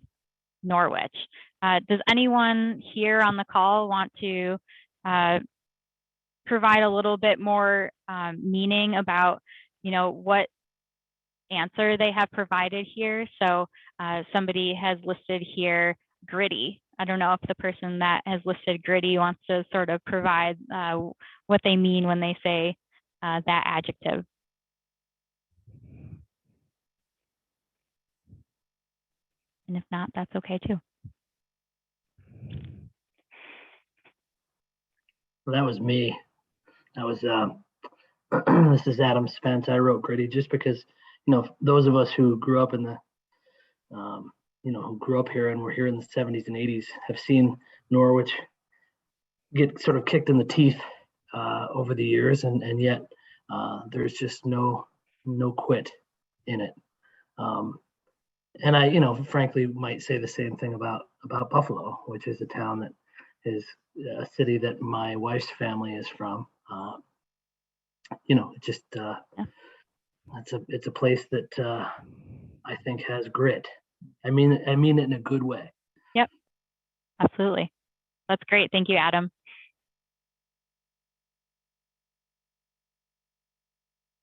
Norwich. Does anyone here on the call want to provide a little bit more meaning about, what answer they have provided here? So somebody has listed here gritty. I don't know if the person that has listed gritty wants to sort of provide what they mean when they say that adjective. And if not, that's okay too. Well, that was me. That was this is Adam Spence. I wrote gritty just because, those of us who grew up in the who grew up here and were here in the 70s and 80s have seen Norwich get sort of kicked in the teeth over the years, and yet there's just no quit in it. And I, frankly, might say the same thing about Buffalo, which is a town that is a city that my wife's family is from. Just it's a place that I think has grit. I mean it in a good way. Yep, absolutely. That's great. Thank you, Adam.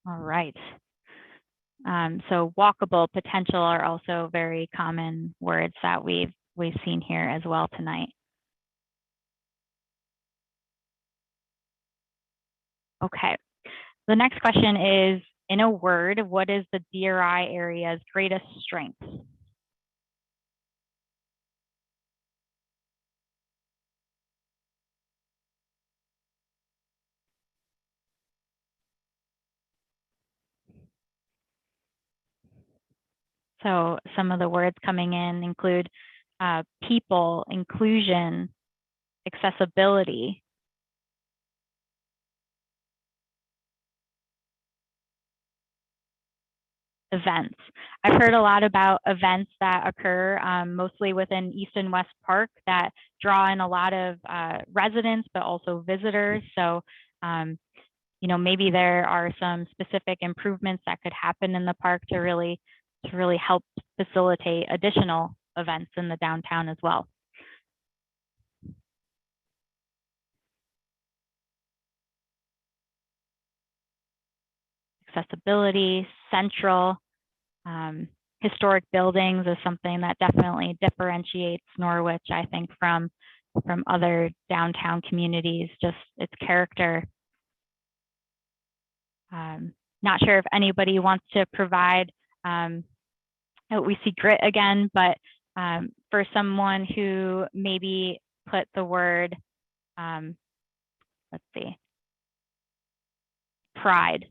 All right. So walkable, potential are also very common words that we've seen here as well tonight. Okay. The next question is, in a word, what is the DRI area's greatest strength? So some of the words coming in include people, inclusion, accessibility. Events. I've heard a lot about events that occur mostly within East and West Park that draw in a lot of residents, but also visitors. So, maybe there are some specific improvements that could happen in the park to really help facilitate additional events in the downtown as well. Accessibility, central, historic buildings is something that definitely differentiates Norwich, I think, from other downtown communities, just its character. Not sure if anybody wants to provide, we see grit again, but for someone who maybe put the word, let's see, pride.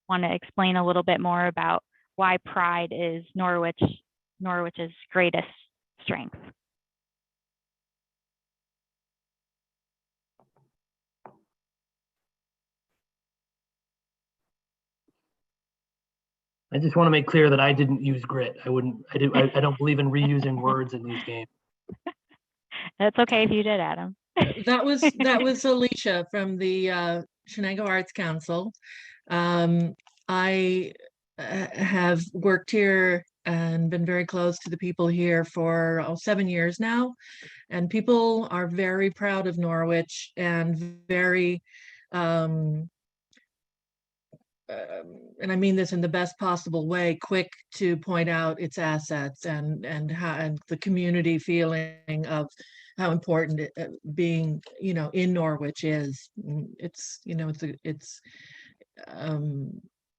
Want to explain a little bit more about why pride is Norwich's greatest strength. I just want to make clear that I didn't use grit. I don't believe in reusing words in these games. That's okay if you did, Adam. That was Alicia from the Shenango Arts Council. I have worked here and been very close to the people here for 7 years now, and people are very proud of Norwich and very and I mean this in the best possible way, quick to point out its assets and how and the community feeling of how important being, in Norwich is. It's, it's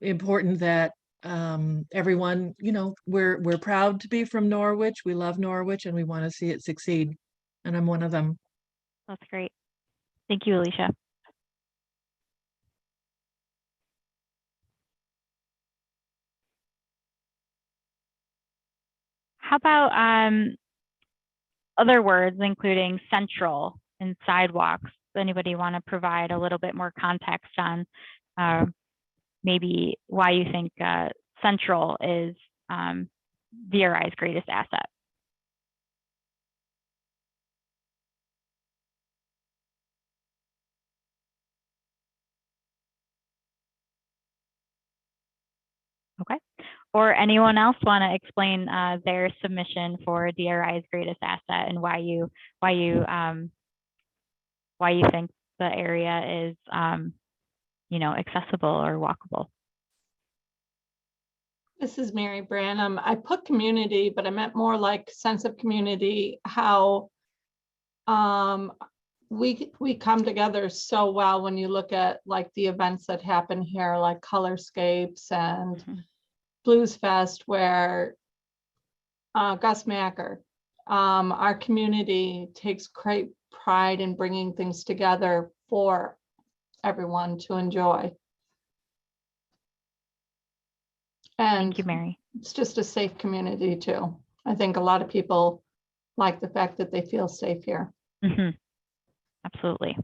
important that everyone, we're proud to be from Norwich. We love Norwich and we want to see it succeed. And I'm one of them. That's great. Thank you, Alicia. How about other words, including central and sidewalks? Does anybody want to provide a little bit more context on maybe why you think central is DRI's greatest asset? Okay. Or anyone else want to explain their submission for DRI's greatest asset and why you think the area is accessible or walkable? This is Mary Branham. I put community, but I meant more like sense of community, how we come together so well when you look at like the events that happen here, like Colorscapes and Blues Fest, where Gus Macker, our community takes great pride in bringing things together for everyone to enjoy. And Thank you, Mary. It's just a safe community too. I think a lot of people like the fact that they feel safe here. Mm-hmm. Absolutely.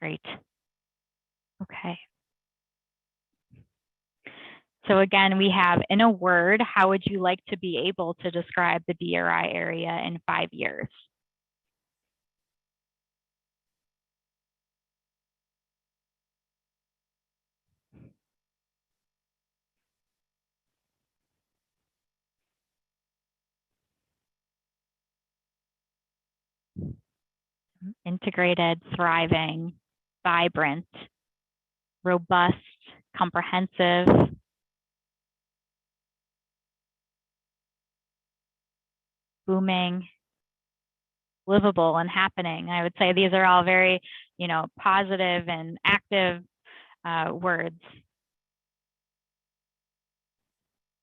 Great. Okay. So again, we have, in a word, how would you like to be able to describe the DRI area in 5 years? Integrated, thriving, vibrant, robust, comprehensive, booming, livable, and happening. I would say these are all very, positive and active words.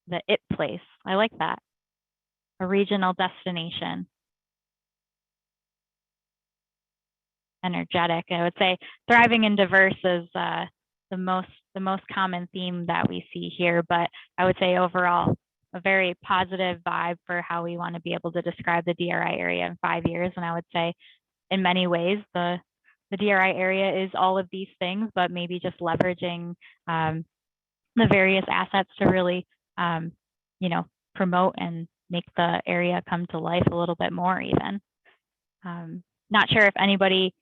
The it place, I like that. A regional destination. Energetic. I would say thriving and diverse is the most common theme that we see here, but I would say overall a very positive vibe for how we want to be able to describe the DRI area in 5 years. And I would say in many ways the DRI area is all of these things, but maybe just leveraging the various assets to really promote and make the area come to life a little bit more even. Not sure if anybody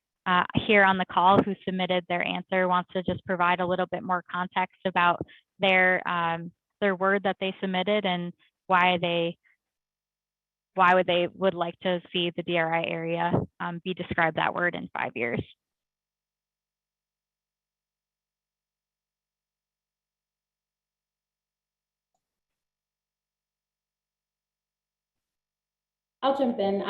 here on the call who submitted their answer wants to just provide a little bit more context about their word that they submitted and why they would like to see the DRI area be described that word in 5 years. I'll jump in.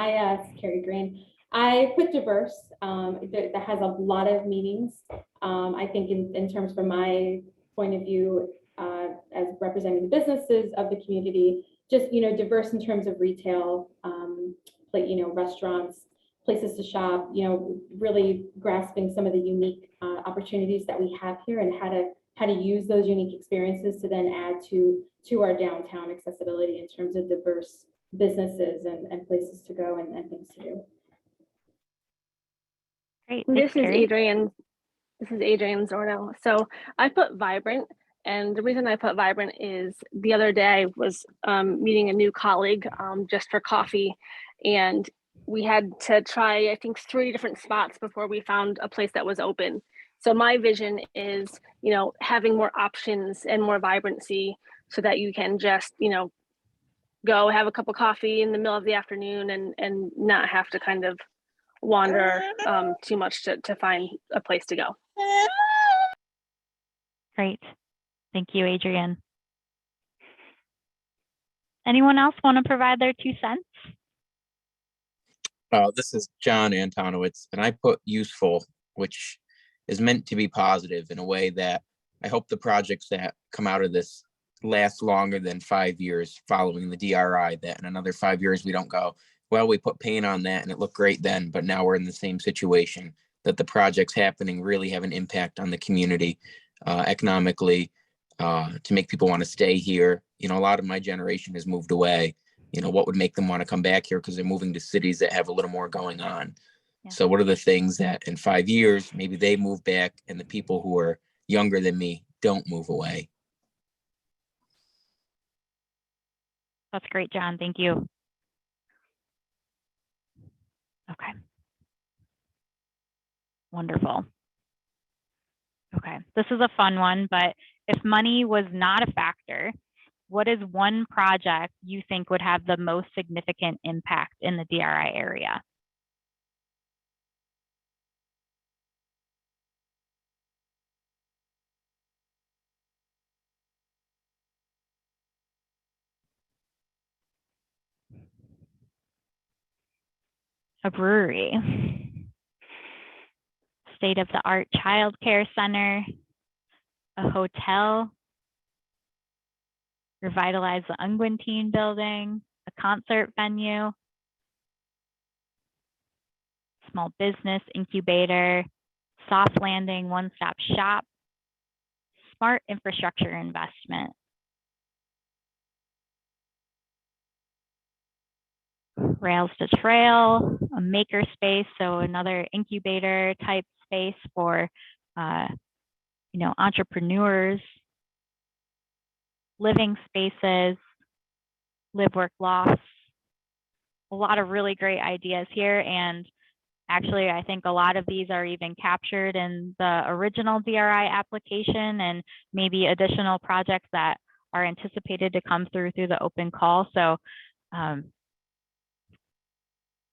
Carrie Green. I put diverse. That has a lot of meanings. I think in terms from my point of view, as representing the businesses of the community, just diverse in terms of retail, restaurants, places to shop. Really grasping some of the unique opportunities that we have here and how to use those unique experiences to then add to our downtown accessibility in terms of diverse businesses and places to go and things to do. Great. This is Adrienne. This is Adrienne Zorno. So I put vibrant, and the reason I put vibrant is the other day I was meeting a new colleague just for coffee, and we had to try, I think, 3 different spots before we found a place that was open. So my vision is, you know, having more options and more vibrancy so that you can just, you know, go have a cup of coffee in the middle of the afternoon and not have to kind of wander too much to find a place to go. Great. Thank you, Adrienne. Anyone else want to provide their 2 cents? This is John Antonowitz, and I put useful, which is meant to be positive in a way that I hope the projects that come out of this last longer than 5 years following the DRI, that in another 5 years we don't go, well, we put paint on that and it looked great then, but now we're in the same situation, that the projects happening really have an impact on the community economically, to make people want to stay here. You know, a lot of my generation has moved away. You know, what would make them want to come back here, because they're moving to cities that have a little more going on. Yeah. So what are the things that in 5 years, maybe they move back and the people who are younger than me don't move away? That's great, John. Thank you. Okay. Wonderful. Okay, this is a fun one, but if money was not a factor, what is one project you think would have the most significant impact in the DRI area? A brewery, state-of-the-art childcare center, a hotel, revitalize the Ungwintine building, a concert venue, small business incubator, soft landing, one-stop shop, smart infrastructure investment, rails to trail, a maker space, so another incubator type space for you know, entrepreneurs, living spaces, live work lofts. A lot of really great ideas here, and actually I think a lot of these are even captured in the original DRI application, and maybe additional projects that are anticipated to come through the open call. So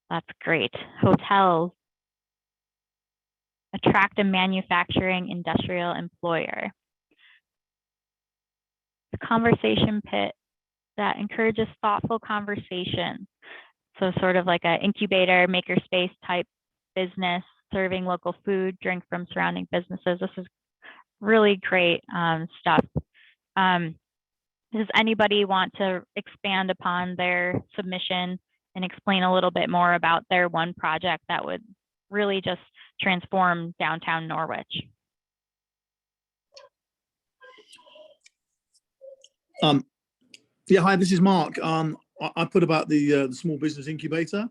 that's great. Hotels, attract a manufacturing industrial employer. The conversation pit that encourages thoughtful conversation. So sort of like an incubator, makerspace type business, serving local food, drink from surrounding businesses. This is really great stuff. Does anybody want to expand upon their submission and explain a little bit more about their one project that would really just transform downtown Norwich? Yeah, hi, this is Mark. I put about the small business incubator,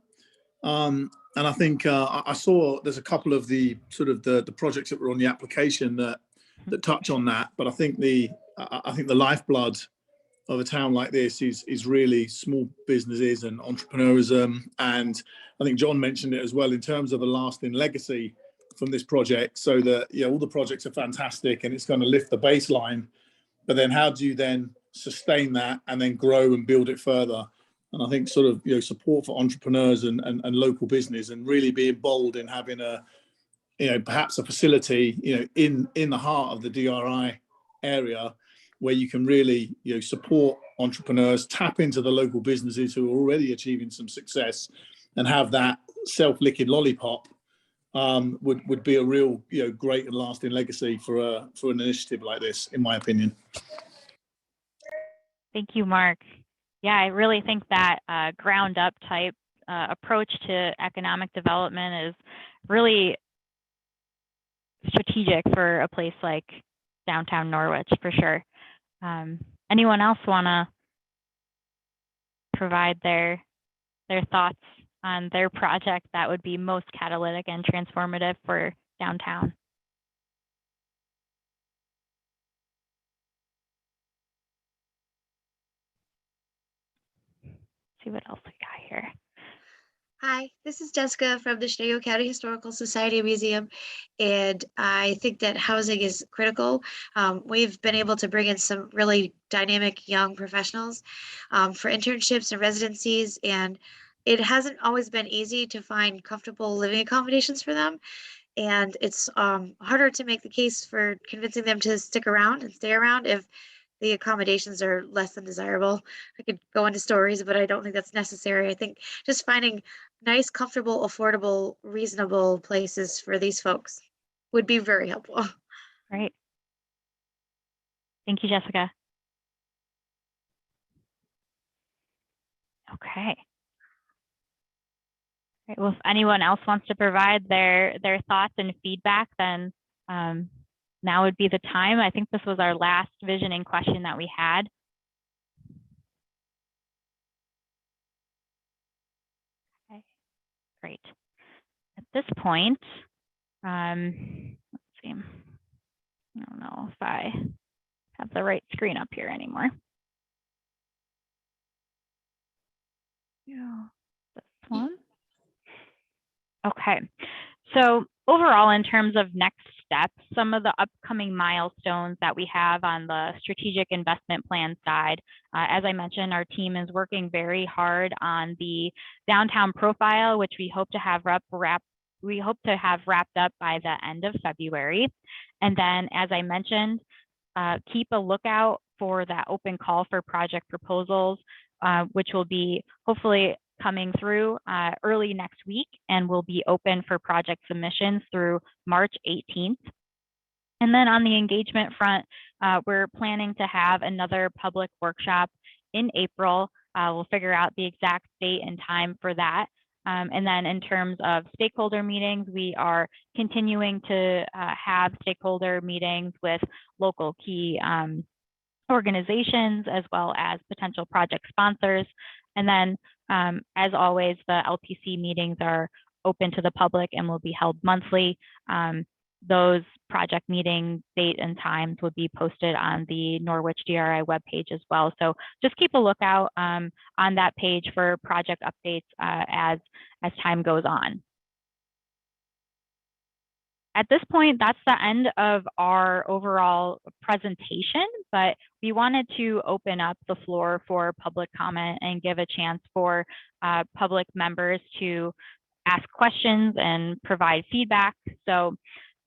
and I think I saw there's a couple of the sort of the projects that were on the application that touch on that. But I think the lifeblood of a town like this is really small businesses and entrepreneurism. And I think John mentioned it as well in terms of a lasting legacy from this project. So that, you know, all the projects are fantastic and it's going to lift the baseline. But then how do you then sustain that and then grow and build it further? And I think sort of, you know, support for entrepreneurs and local business, and really being bold in having a, you know, perhaps a facility, you know, in the heart of the DRI area where you can really, you know, support entrepreneurs, tap into the local businesses who are already achieving some success, and have that self-licking lollipop would be a real, you know, great and lasting legacy for an initiative like this, in my opinion. Thank you, Mark. Yeah, I really think that ground up type approach to economic development is really strategic for a place like downtown Norwich, for sure. Anyone else want to provide their thoughts on their project that would be most catalytic and transformative for downtown? see what else we got here. Hi, this is Jessica from the Shenango County Historical Society Museum, and I think that housing is critical. We've been able to bring in some really dynamic young professionals for internships and residencies, and it hasn't always been easy to find comfortable living accommodations for them. And it's harder to make the case for convincing them to stick around and stay around if the accommodations are less than desirable. I could go into stories, but I don't think that's necessary. I think just finding nice, comfortable, affordable, reasonable places for these folks would be very helpful. Great. Thank you, Jessica. Okay. Right, well, if anyone else wants to provide their thoughts and feedback, then now would be the time. I think this was our last visioning question that we had. Okay, great. At this point, let's see. I don't know if I have the right screen up here anymore. Yeah, this one. Okay, so overall, in terms of next steps, some of the upcoming milestones that we have on the strategic investment plan side, as I mentioned, our team is working very hard on the downtown profile, which we hope to have wrapped up by the end of February. And then, as I mentioned, keep a lookout for that open call for project proposals, which will be hopefully coming through early next week and will be open for project submissions through March 18th. And then on the engagement front, we're planning to have another public workshop in April. We'll figure out the exact date and time for that. And then in terms of stakeholder meetings, we are continuing to have stakeholder meetings with local key organizations as well as potential project sponsors. And then, as always, the LPC meetings are open to the public and will be held monthly. Those project meeting date and times will be posted on the Norwich DRI webpage as well. So just keep a lookout on that page for project updates as time goes on. At this point, that's the end of our overall presentation, but we wanted to open up the floor for public comment and give a chance for public members to ask questions and provide feedback. So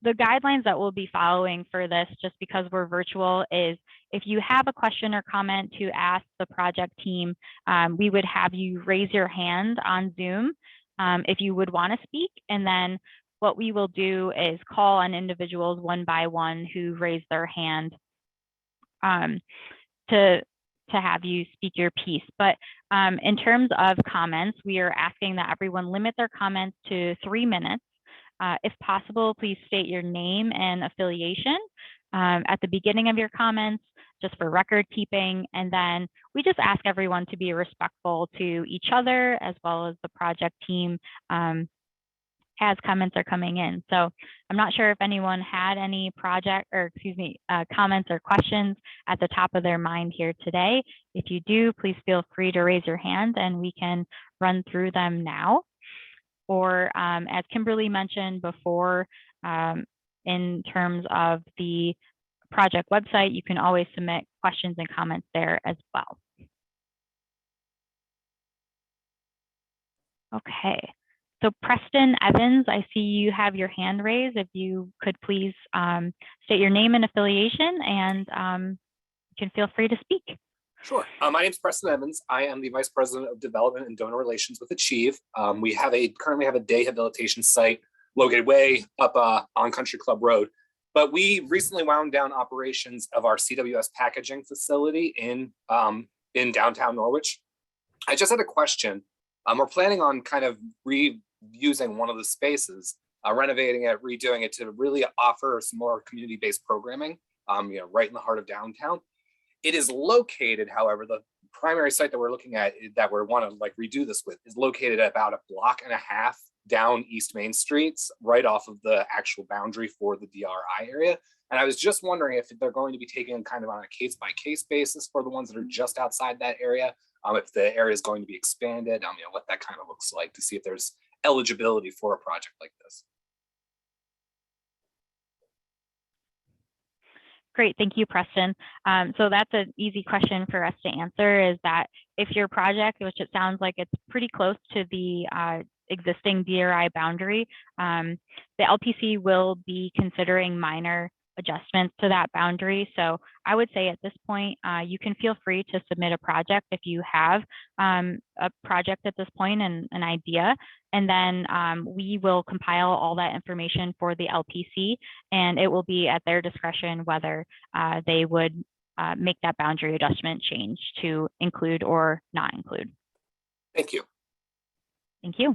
the guidelines that we'll be following for this, just because we're virtual, is if you have a question or comment to ask the project team, we would have you raise your hand on Zoom if you would want to speak, and then what we will do is call on individuals one by one who raise their hand to have you speak your piece. But in terms of comments, we are asking that everyone limit their comments to 3 minutes. If possible, please state your name and affiliation at the beginning of your comments, just for record keeping. And then we just ask everyone to be respectful to each other as well as the project team as comments are coming in. So I'm not sure if anyone had any comments or questions at the top of their mind here today. If you do, please feel free to raise your hand and we can run through them now. Or as Kimberly mentioned before, in terms of the project website, you can always submit questions and comments there as well. Okay. So Preston Evans, I see you have your hand raised. If you could please state your name and affiliation, and you can feel free to speak. Sure. My name is Preston Evans. I am the Vice President of Development and Donor Relations with Achieve. We currently have a day habilitation site located way up on Country Club Road. But we recently wound down operations of our CWS packaging facility in downtown Norwich. I just had a question. We're planning on kind of reusing one of the spaces, renovating it, redoing it to really offer some more community-based programming, right in the heart of downtown. It is located, however, the primary site that we're looking at that we want to redo this with is located at about 1.5 blocks down East Main Streets, right off of the actual boundary for the DRI area. And I was just wondering if they're going to be taken kind of on a case-by-case basis for the ones that are just outside that area, if the area is going to be expanded, what that kind of looks like to see if there's eligibility for a project like this. Great, thank you, Preston. So that's an easy question for us to answer, is that if your project, which it sounds like it's pretty close to the existing DRI boundary, the LPC will be considering minor adjustments to that boundary. So I would say at this point, you can feel free to submit a project if you have a project at this point and an idea. And then we will compile all that information for the LPC, and it will be at their discretion whether they would make that boundary adjustment change to include or not include. Thank you. Thank you.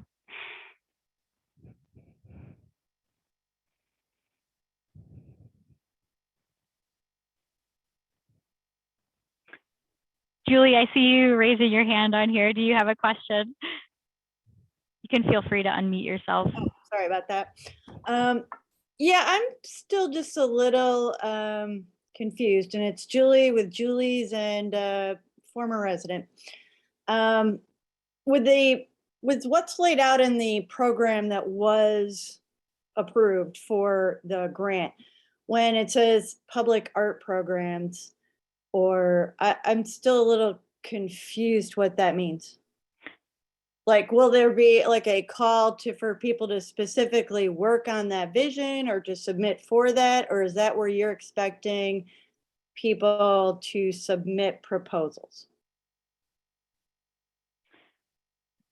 Julie, I see you raising your hand on here. Do you have a question? You can feel free to unmute yourself. Oh, sorry about that. Yeah, I'm still just a little confused, and it's Julie with Julie's and former resident. With what's laid out in the program that was approved for the grant, when it says public art programs, or I'm still a little confused what that means. Like, will there be like a call for people to specifically work on that vision or to submit for that? Or is that where you're expecting people to submit proposals?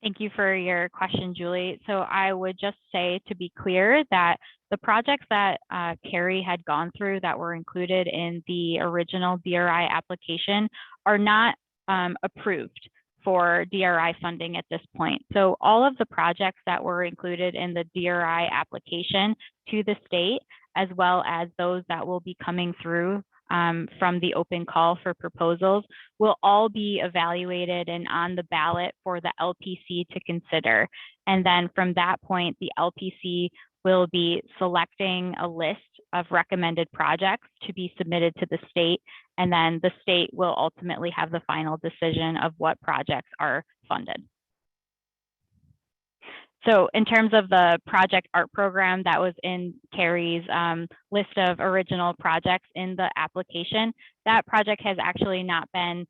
Thank you for your question, Julie. So I would just say, to be clear, that the projects that Carrie had gone through that were included in the original DRI application are not approved for DRI funding at this point. So all of the projects that were included in the DRI application to the state, as well as those that will be coming through from the open call for proposals, will all be evaluated and on the ballot for the LPC to consider. And then from that point, the LPC will be selecting a list of recommended projects to be submitted to the state, and then the state will ultimately have the final decision of what projects are funded. So in terms of the project art program that was in Carrie's list of original projects in the application, that project has actually not been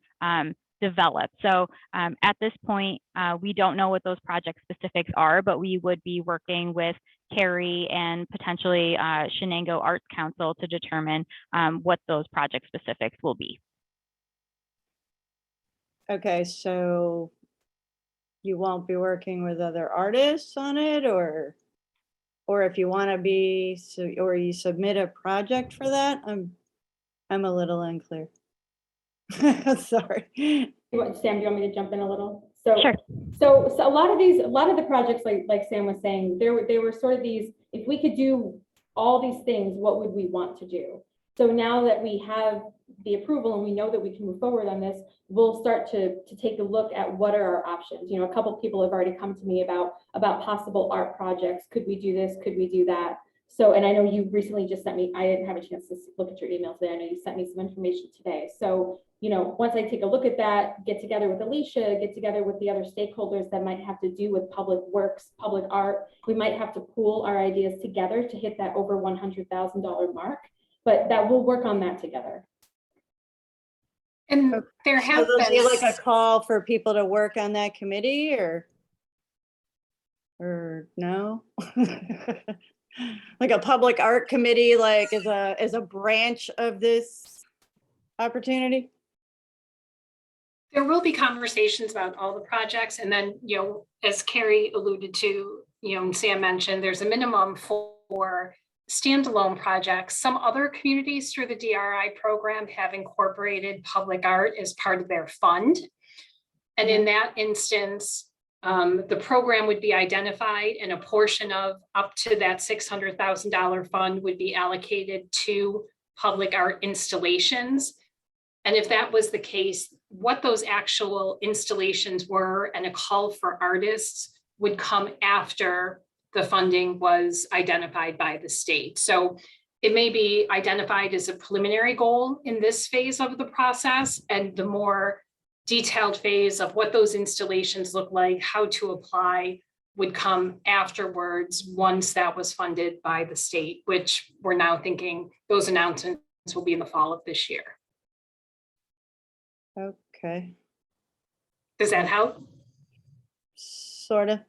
developed. So at this point, we don't know what those project specifics are, but we would be working with Carrie and potentially Shenango Arts Council to determine what those project specifics will be. Okay, so you won't be working with other artists on it, or if you want to be, or you submit a project for that? I'm a little unclear. Sorry. Sam, do you want me to jump in a little? So, sure. So a lot of the projects, like Sam was saying, they were sort of these, if we could do all these things, what would we want to do? So now that we have the approval and we know that we can move forward on this, we'll start to take a look at what are our options. You know, a couple of people have already come to me about possible art projects. Could we do this? Could we do that? So, and I know you recently just sent me, I didn't have a chance to look at your email today. I know you sent me some information today. So, you know, once I take a look at that, get together with Alicia, get together with the other stakeholders that might have to do with public works, public art, we might have to pool our ideas together to hit that over $100,000 mark, but that we'll work on that together. And there have been like a been call for people to work on that committee, or no? Like a public art committee, like as a branch of this opportunity? there will be conversations about all the projects, and then, you know, as Carrie alluded to, you know, and Sam mentioned, there's a minimum for standalone projects. Some other communities through the DRI program have incorporated public art as part of their fund. And in that instance, the program would be identified and a portion of up to that $600,000 fund would be allocated to public art installations. And if that was the case, what those actual installations were and a call for artists would come after the funding was identified by the state. So it may be identified as a preliminary goal in this phase of the process, and the more detailed phase of what those installations look like, how to apply, would come afterwards once that was funded by the state, which we're now thinking those announcements will be in the fall of this year. Okay, Does that help? sort of.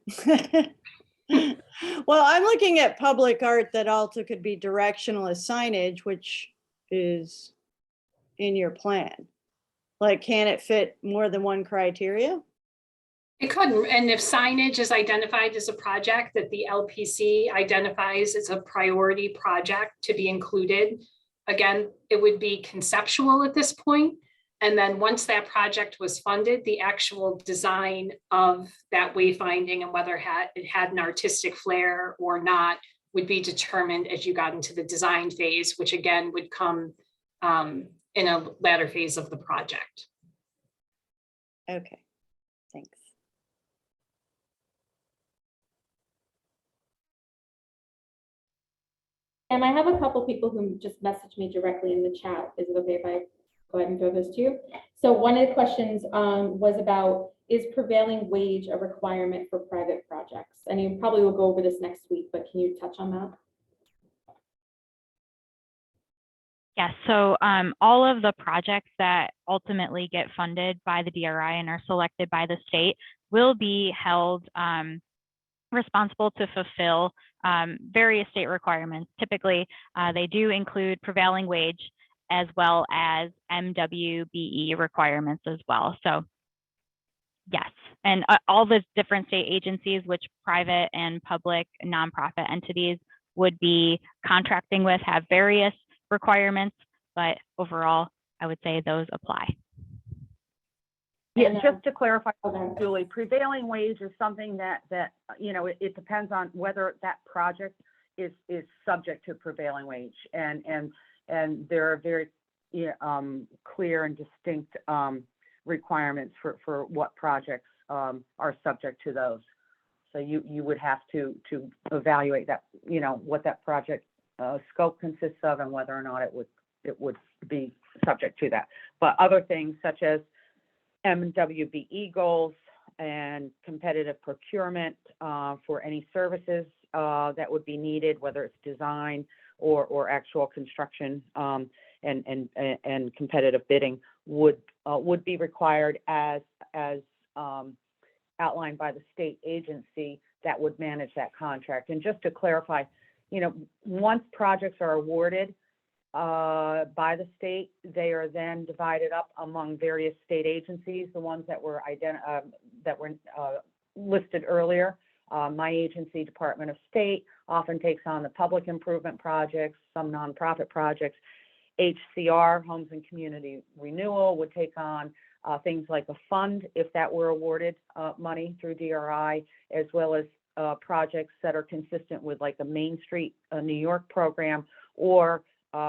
Well, I'm looking at public art that also could be directional as signage, which is in your plan. Like, can it fit more than one criteria? It couldn't, and if signage is identified as a project that the LPC identifies as a priority project to be included, again, it would be conceptual at this point. And then once that project was funded, the actual design of that wayfinding and whether it had an artistic flair or not would be determined as you got into the design phase, which again would come in a latter phase of the project. Okay, thanks. And I have a couple people who just messaged me directly in the chat. Is it okay if I go ahead and throw this to you? So one of the questions was about, is prevailing wage a requirement for private projects? And you probably will go over this next week, but can you touch on that? Yes, so all of the projects that ultimately get funded by the DRI and are selected by the state will be held responsible to fulfill various state requirements. Typically, they do include prevailing wage as well as MWBE requirements as well. So yes, and all the different state agencies, which private and public nonprofit entities would be contracting with, have various requirements, but overall, I would say those apply. Yeah, just to clarify, Julie, prevailing wage is something that you know, it depends on whether that project is subject to prevailing wage, and there are very clear and distinct requirements for what projects are subject to those. So you would have to evaluate that, you know, what that project scope consists of and whether or not it would be subject to that. But other things such as MWBE goals and competitive procurement for any services that would be needed, whether it's design or actual construction, and competitive bidding would be required as outlined by the state agency that would manage that contract. And just to clarify, you know, once projects are awarded by the state, they are then divided up among various state agencies, the ones that were listed earlier. My agency, Department of State, often takes on the public improvement projects, some nonprofit projects. HCR, Homes and Community Renewal, would take on things like a fund if that were awarded money through DRI, as well as projects that are consistent with like the Main Street New York program or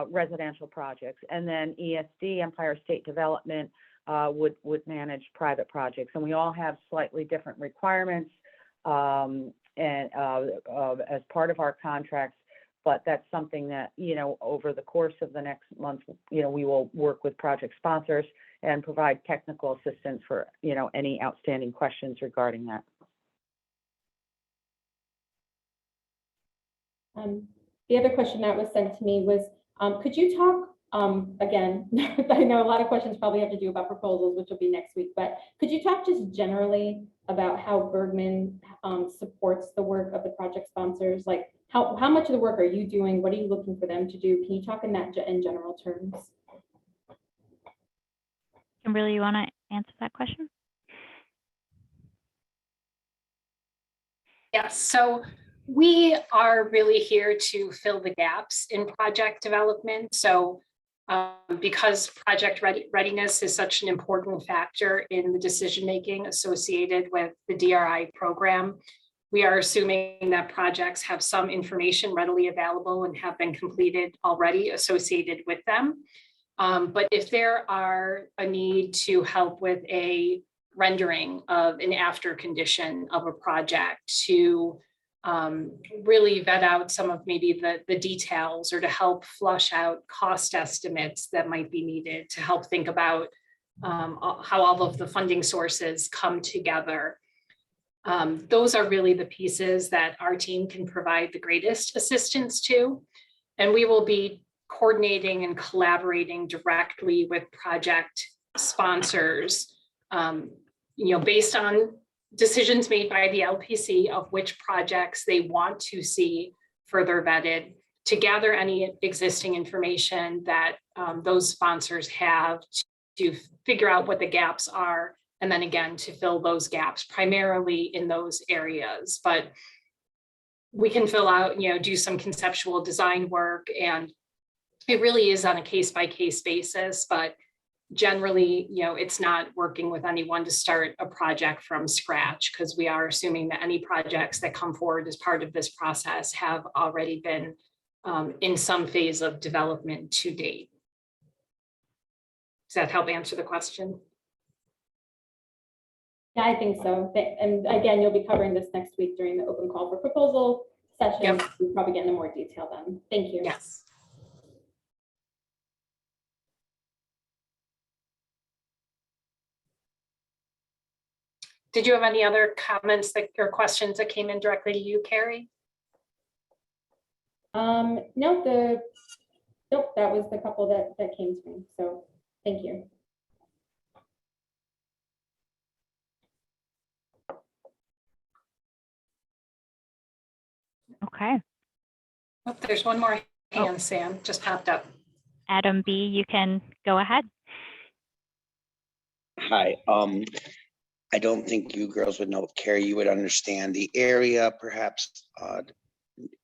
residential projects. And then ESD, Empire State Development, would manage private projects. And we all have slightly different requirements and as part of our contracts, but that's something that, you know, over the course of the next month, you know, we will work with project sponsors and provide technical assistance for, you know, any outstanding questions regarding that. The other question that was sent to me was, could you talk, again, I know a lot of questions probably have to do about proposals, which will be next week, but could you talk just generally about how Bergman supports the work of the project sponsors? Like how much of the work are you doing? What are you looking for them to do? Can you talk in that in general terms? Kimberly, you want to answer that question? Yes, so we are really here to fill the gaps in project development. So because project readiness is such an important factor in the decision-making associated with the DRI program, we are assuming that projects have some information readily available and have been completed already associated with them. But if there are a need to help with a rendering of an after condition of a project, to really vet out some of maybe the details, or to help flush out cost estimates that might be needed, to help think about how all of the funding sources come together. Those are really the pieces that our team can provide the greatest assistance to. And we will be coordinating and collaborating directly with project sponsors, based on decisions made by the LPC of which projects they want to see further vetted, to gather any existing information that those sponsors have to figure out what the gaps are, and then again, to fill those gaps primarily in those areas. But we can fill out, do some conceptual design work, and it really is on a case-by-case basis, but generally, it's not working with anyone to start a project from scratch, because we are assuming that any projects that come forward as part of this process have already been in some phase of development to date. Does that help answer the question? Yeah, I think so. And again, you'll be covering this next week during the open call for proposal session. Yep. We'll probably get into more detail then. Thank you. Yes. Did you have any other comments or questions that came in directly to you, Carrie? No, nope, that was the couple that came to me. So thank you. Okay. Oh, there's one more hand, Sam, just popped up. Adam B, you can go ahead. Hi, I don't think you girls would know, Carrie, you would understand the area perhaps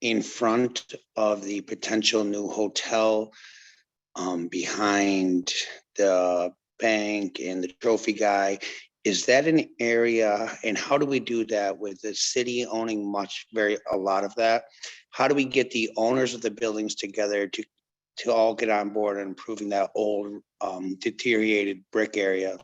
in front of the potential new hotel, behind the bank and the trophy guy. Is that an area, and how do we do that with the city owning a lot of that? How do we get the owners of the buildings together to all get on board on improving that old deteriorated brick area?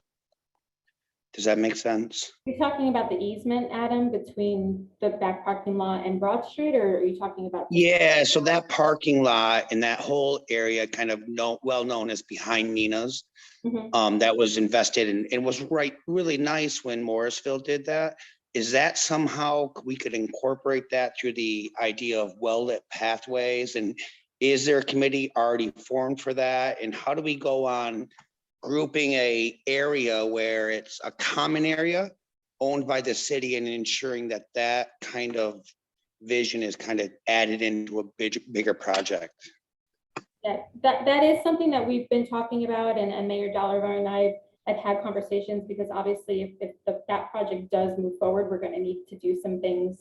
Does that make sense? You're talking about the easement, Adam, between the back parking lot and Broad Street, or are you talking about? Yeah, so that parking lot and that whole area kind of well known as behind Nina's. Mm-hmm. That was invested in, and was really nice when Morrisville did that. Is that somehow we could incorporate that through the idea of well-lit pathways? And is there a committee already formed for that? And how do we go on grouping a area where it's a common area owned by the city and ensuring that that kind of vision is kind of added into a bigger project? Yeah, that is something that we've been talking about, and Mayor Dollarville and I have had conversations, because obviously if that project does move forward, we're going to need to do some things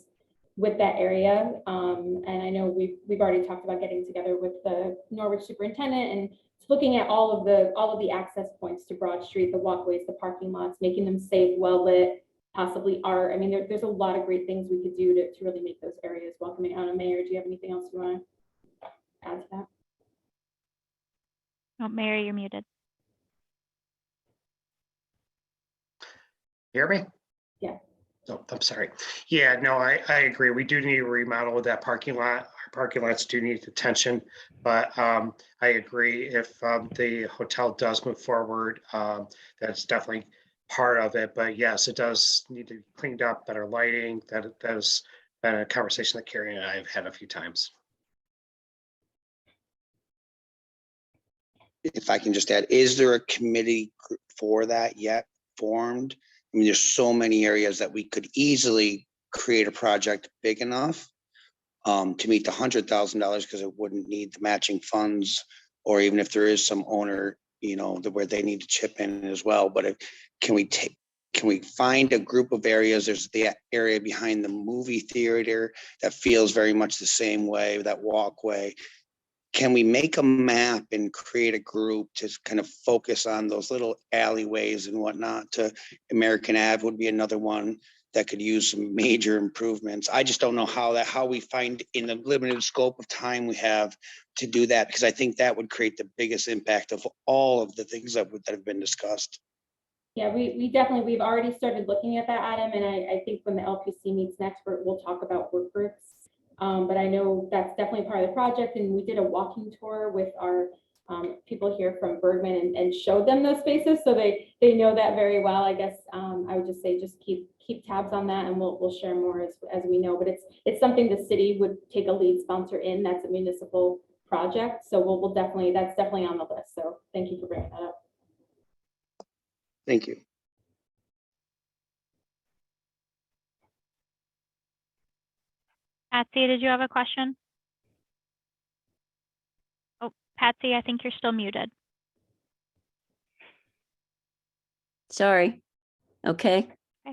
with that area. And I know we've already talked about getting together with the Norwich superintendent and looking at all of the access points to Broad Street, the walkways, the parking lots, making them safe, well lit, possibly art. I mean, there's a lot of great things we could do to really make those areas welcoming. I don't know, Mayor, do you have anything else you want to add to that? Oh, Mayor, you're muted. Hear me? Yeah. Oh, I'm sorry. Yeah, no, I agree. We do need to remodel that parking lot. Our parking lots do need attention, but I agree if the hotel does move forward, that's definitely part of it. But yes, it does need to be cleaned up, better lighting. That has been a conversation that Carrie and I have had a few times. If I can just add, is there a committee for that yet formed? I mean, there's so many areas that we could easily create a project big enough to meet the $100,000, because it wouldn't need the matching funds, or even if there is some owner, where they need to chip in as well. But can we find a group of areas? There's the area behind the movie theater that feels very much the same way, that walkway. Can we make a map and create a group to kind of focus on those little alleyways and whatnot? American Ave would be another one that could use some major improvements. I just don't know how we find, in the limited scope of time we have, to do that, because I think that would create the biggest impact of all of the things that have been discussed. Yeah, we've already started looking at that, Adam, and I think when the LPC meets next, we'll talk about work groups. But I know that's definitely part of the project, and we did a walking tour with our people here from Bergman and showed them those spaces, so they know that very well. I guess I would just say just keep tabs on that, and we'll share more as we know. But it's something the city would take a lead sponsor in. That's a municipal project, so we'll definitely, that's definitely on the list. So thank you for bringing that up. Thank you. Patsy, did you have a question? Oh, Patsy, I think you're still muted. Sorry. Okay.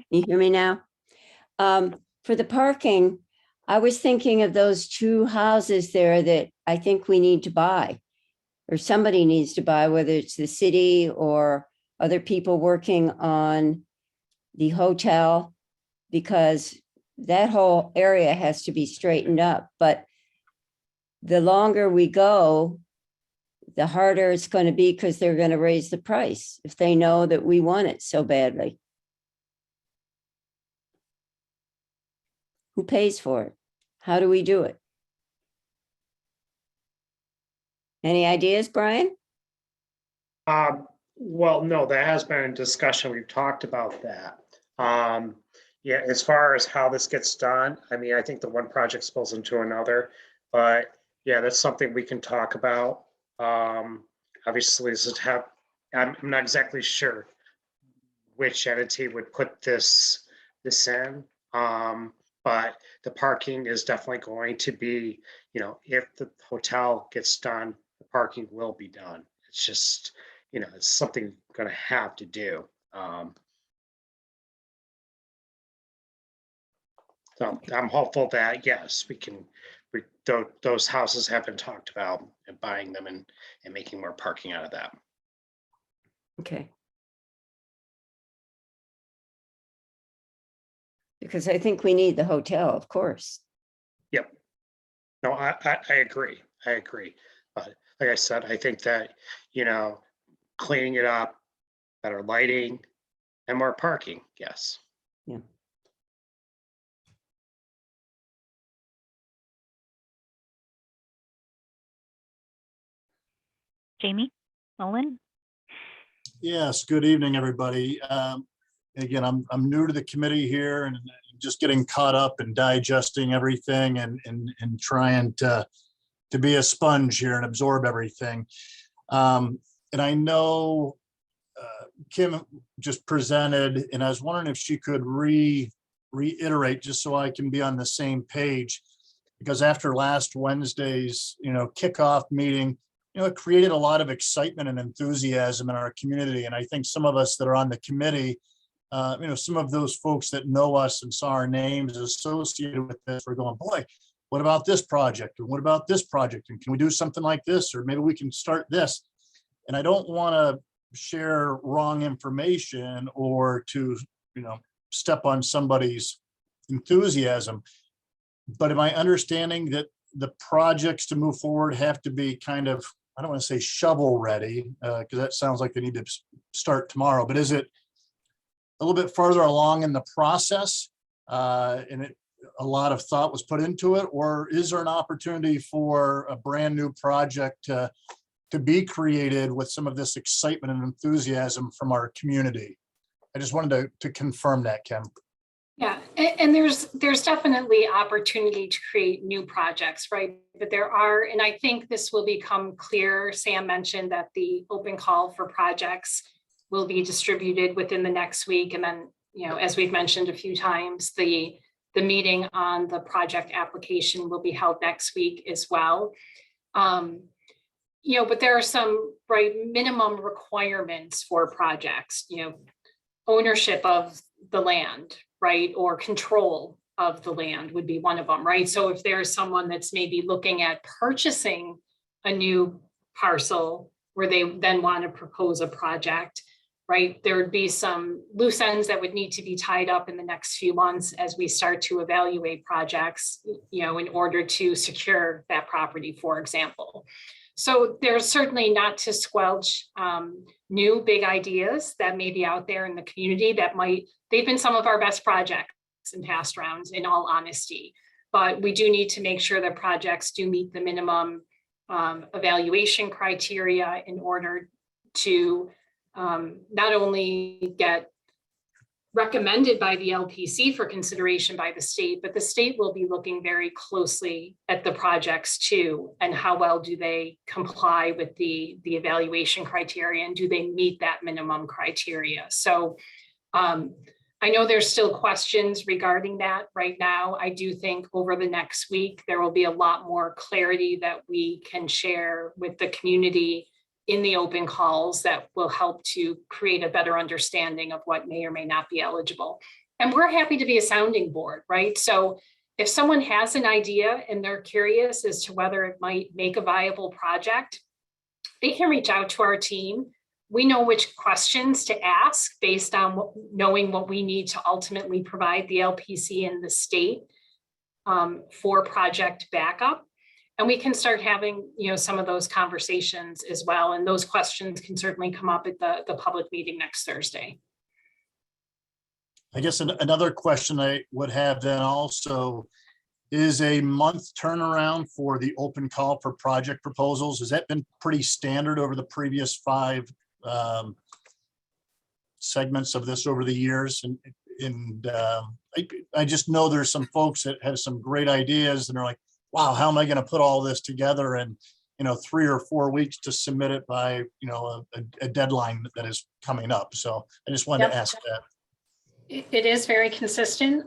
You hear me now? For the parking, I was thinking of those 2 houses there that I think we need to buy, or somebody needs to buy, whether it's the city or other people working on the hotel, because that whole area has to be straightened up. But the longer we go, the harder it's going to be, because they're going to raise the price if they know that we want it so badly. Who pays for it? How do we do it? Any ideas, Brian? Well, no, that has been a discussion. We've talked about that. Yeah, as far as how this gets done, I mean, I think the one project spills into another, but yeah, that's something we can talk about. Obviously, I'm not exactly sure which entity would put this in. But the parking is definitely going to be, if the hotel gets done, the parking will be done. It's just, it's something going to have to do. So I'm hopeful that, yes, those houses have been talked about, and buying them and making more parking out of that. Okay. Because I think we need the hotel, of course. Yep. No, I agree. I agree. But like I said, I think that, cleaning it up, better lighting, and more parking, yes. Yeah. Jamie Mullen. Yes, good evening, everybody. Again, I'm new to the committee here and just getting caught up and digesting everything and trying to be a sponge here and absorb everything. And I know Kim just presented, and I was wondering if she could reiterate just so I can be on the same page, because after last Wednesday's kickoff meeting, it created a lot of excitement and enthusiasm in our community. And I think some of us that are on the committee, some of those folks that know us and saw our names associated with this, we're going, boy, what about this project? And what about this project? And can we do something like this? Or maybe we can start this. And I don't want to share wrong information or to, step on somebody's enthusiasm. But am I understanding that the projects to move forward have to be kind of, I don't want to say shovel ready, because that sounds like they need to start tomorrow, but is it a little bit further along in the process and a lot of thought was put into it? Or is there an opportunity for a brand new project to be created with some of this excitement and enthusiasm from our community? I just wanted to confirm that, Kim. Yeah, and there's definitely opportunity to create new projects, right? But there are, and I think this will become clear. Sam mentioned that the open call for projects will be distributed within the next week. And then, as we've mentioned a few times, the meeting on the project application will be held next week as well. But there are some minimum requirements for projects, ownership of the land, right? Or control of the land would be one of them, right? So if there's someone that's maybe looking at purchasing a new parcel where they then want to propose a project, right? There would be some loose ends that would need to be tied up in the next few months as we start to evaluate projects, in order to secure that property, for example. So there's certainly not to squelch new big ideas that may be out there in the community they've been some of our best projects in past rounds, in all honesty. But we do need to make sure that projects do meet the minimum evaluation criteria in order to not only get recommended by the LPC for consideration by the state, but the state will be looking very closely at the projects too, and how well do they comply with the evaluation criteria, and do they meet that minimum criteria? So I know there's still questions regarding that right now. I do think over the next week, there will be a lot more clarity that we can share with the community in the open calls that will help to create a better understanding of what may or may not be eligible. And we're happy to be a sounding board, right? So if someone has an idea and they're curious as to whether it might make a viable project, they can reach out to our team. We know which questions to ask based on knowing what we need to ultimately provide the LPC and the state for project backup. And we can start having, some of those conversations as well. And those questions can certainly come up at the public meeting next Thursday. I guess another question I would have then also is a month turnaround for the open call for project proposals. Has that been pretty standard over the previous 5 segments of this over the years? And I just know there's some folks that have some great ideas and they're like, wow, how am I going to put all this together in 3 or 4 weeks to submit it by a deadline that is coming up? So I just wanted to ask that. It is very consistent.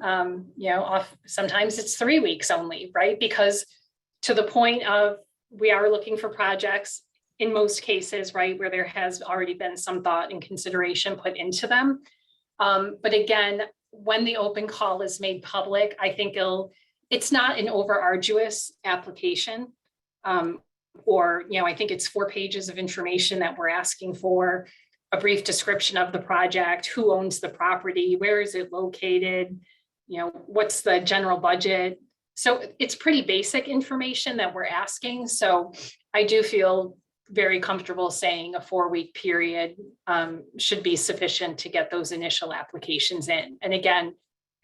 Sometimes it's 3 weeks only, right? Because to the point of we are looking for projects in most cases, right, where there has already been some thought and consideration put into them. But again, when the open call is made public, I think it's not an over arduous application. I think it's 4 pages of information that we're asking for, a brief description of the project, who owns the property, where is it located, what's the general budget. So it's pretty basic information that we're asking. So I do feel very comfortable saying a 4-week period should be sufficient to get those initial applications in. And again,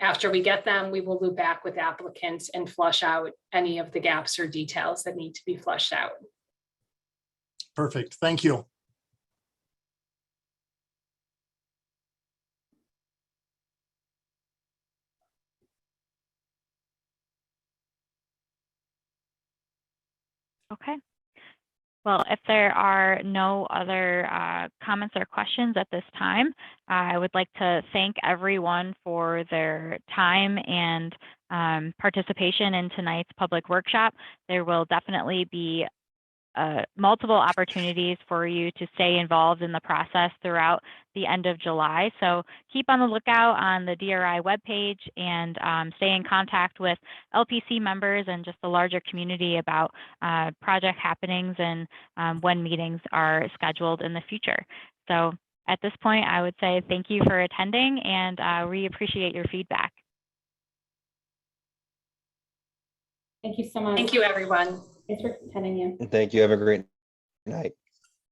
after we get them, we will loop back with applicants and flush out any of the gaps or details that need to be flushed out. Perfect. Thank you. Okay. Well, if there are no other comments or questions at this time, I would like to thank everyone for their time and participation in tonight's public workshop. There will definitely be multiple opportunities for you to stay involved in the process throughout the end of July. So keep on the lookout on the DRI webpage and stay in contact with LPC members and just the larger community about project happenings and when meetings are scheduled in the future. So at this point, I would say thank you for attending, and we appreciate your feedback. Thank you so much. Thank you, everyone. Thanks for attending you. Thank you. Have a great night.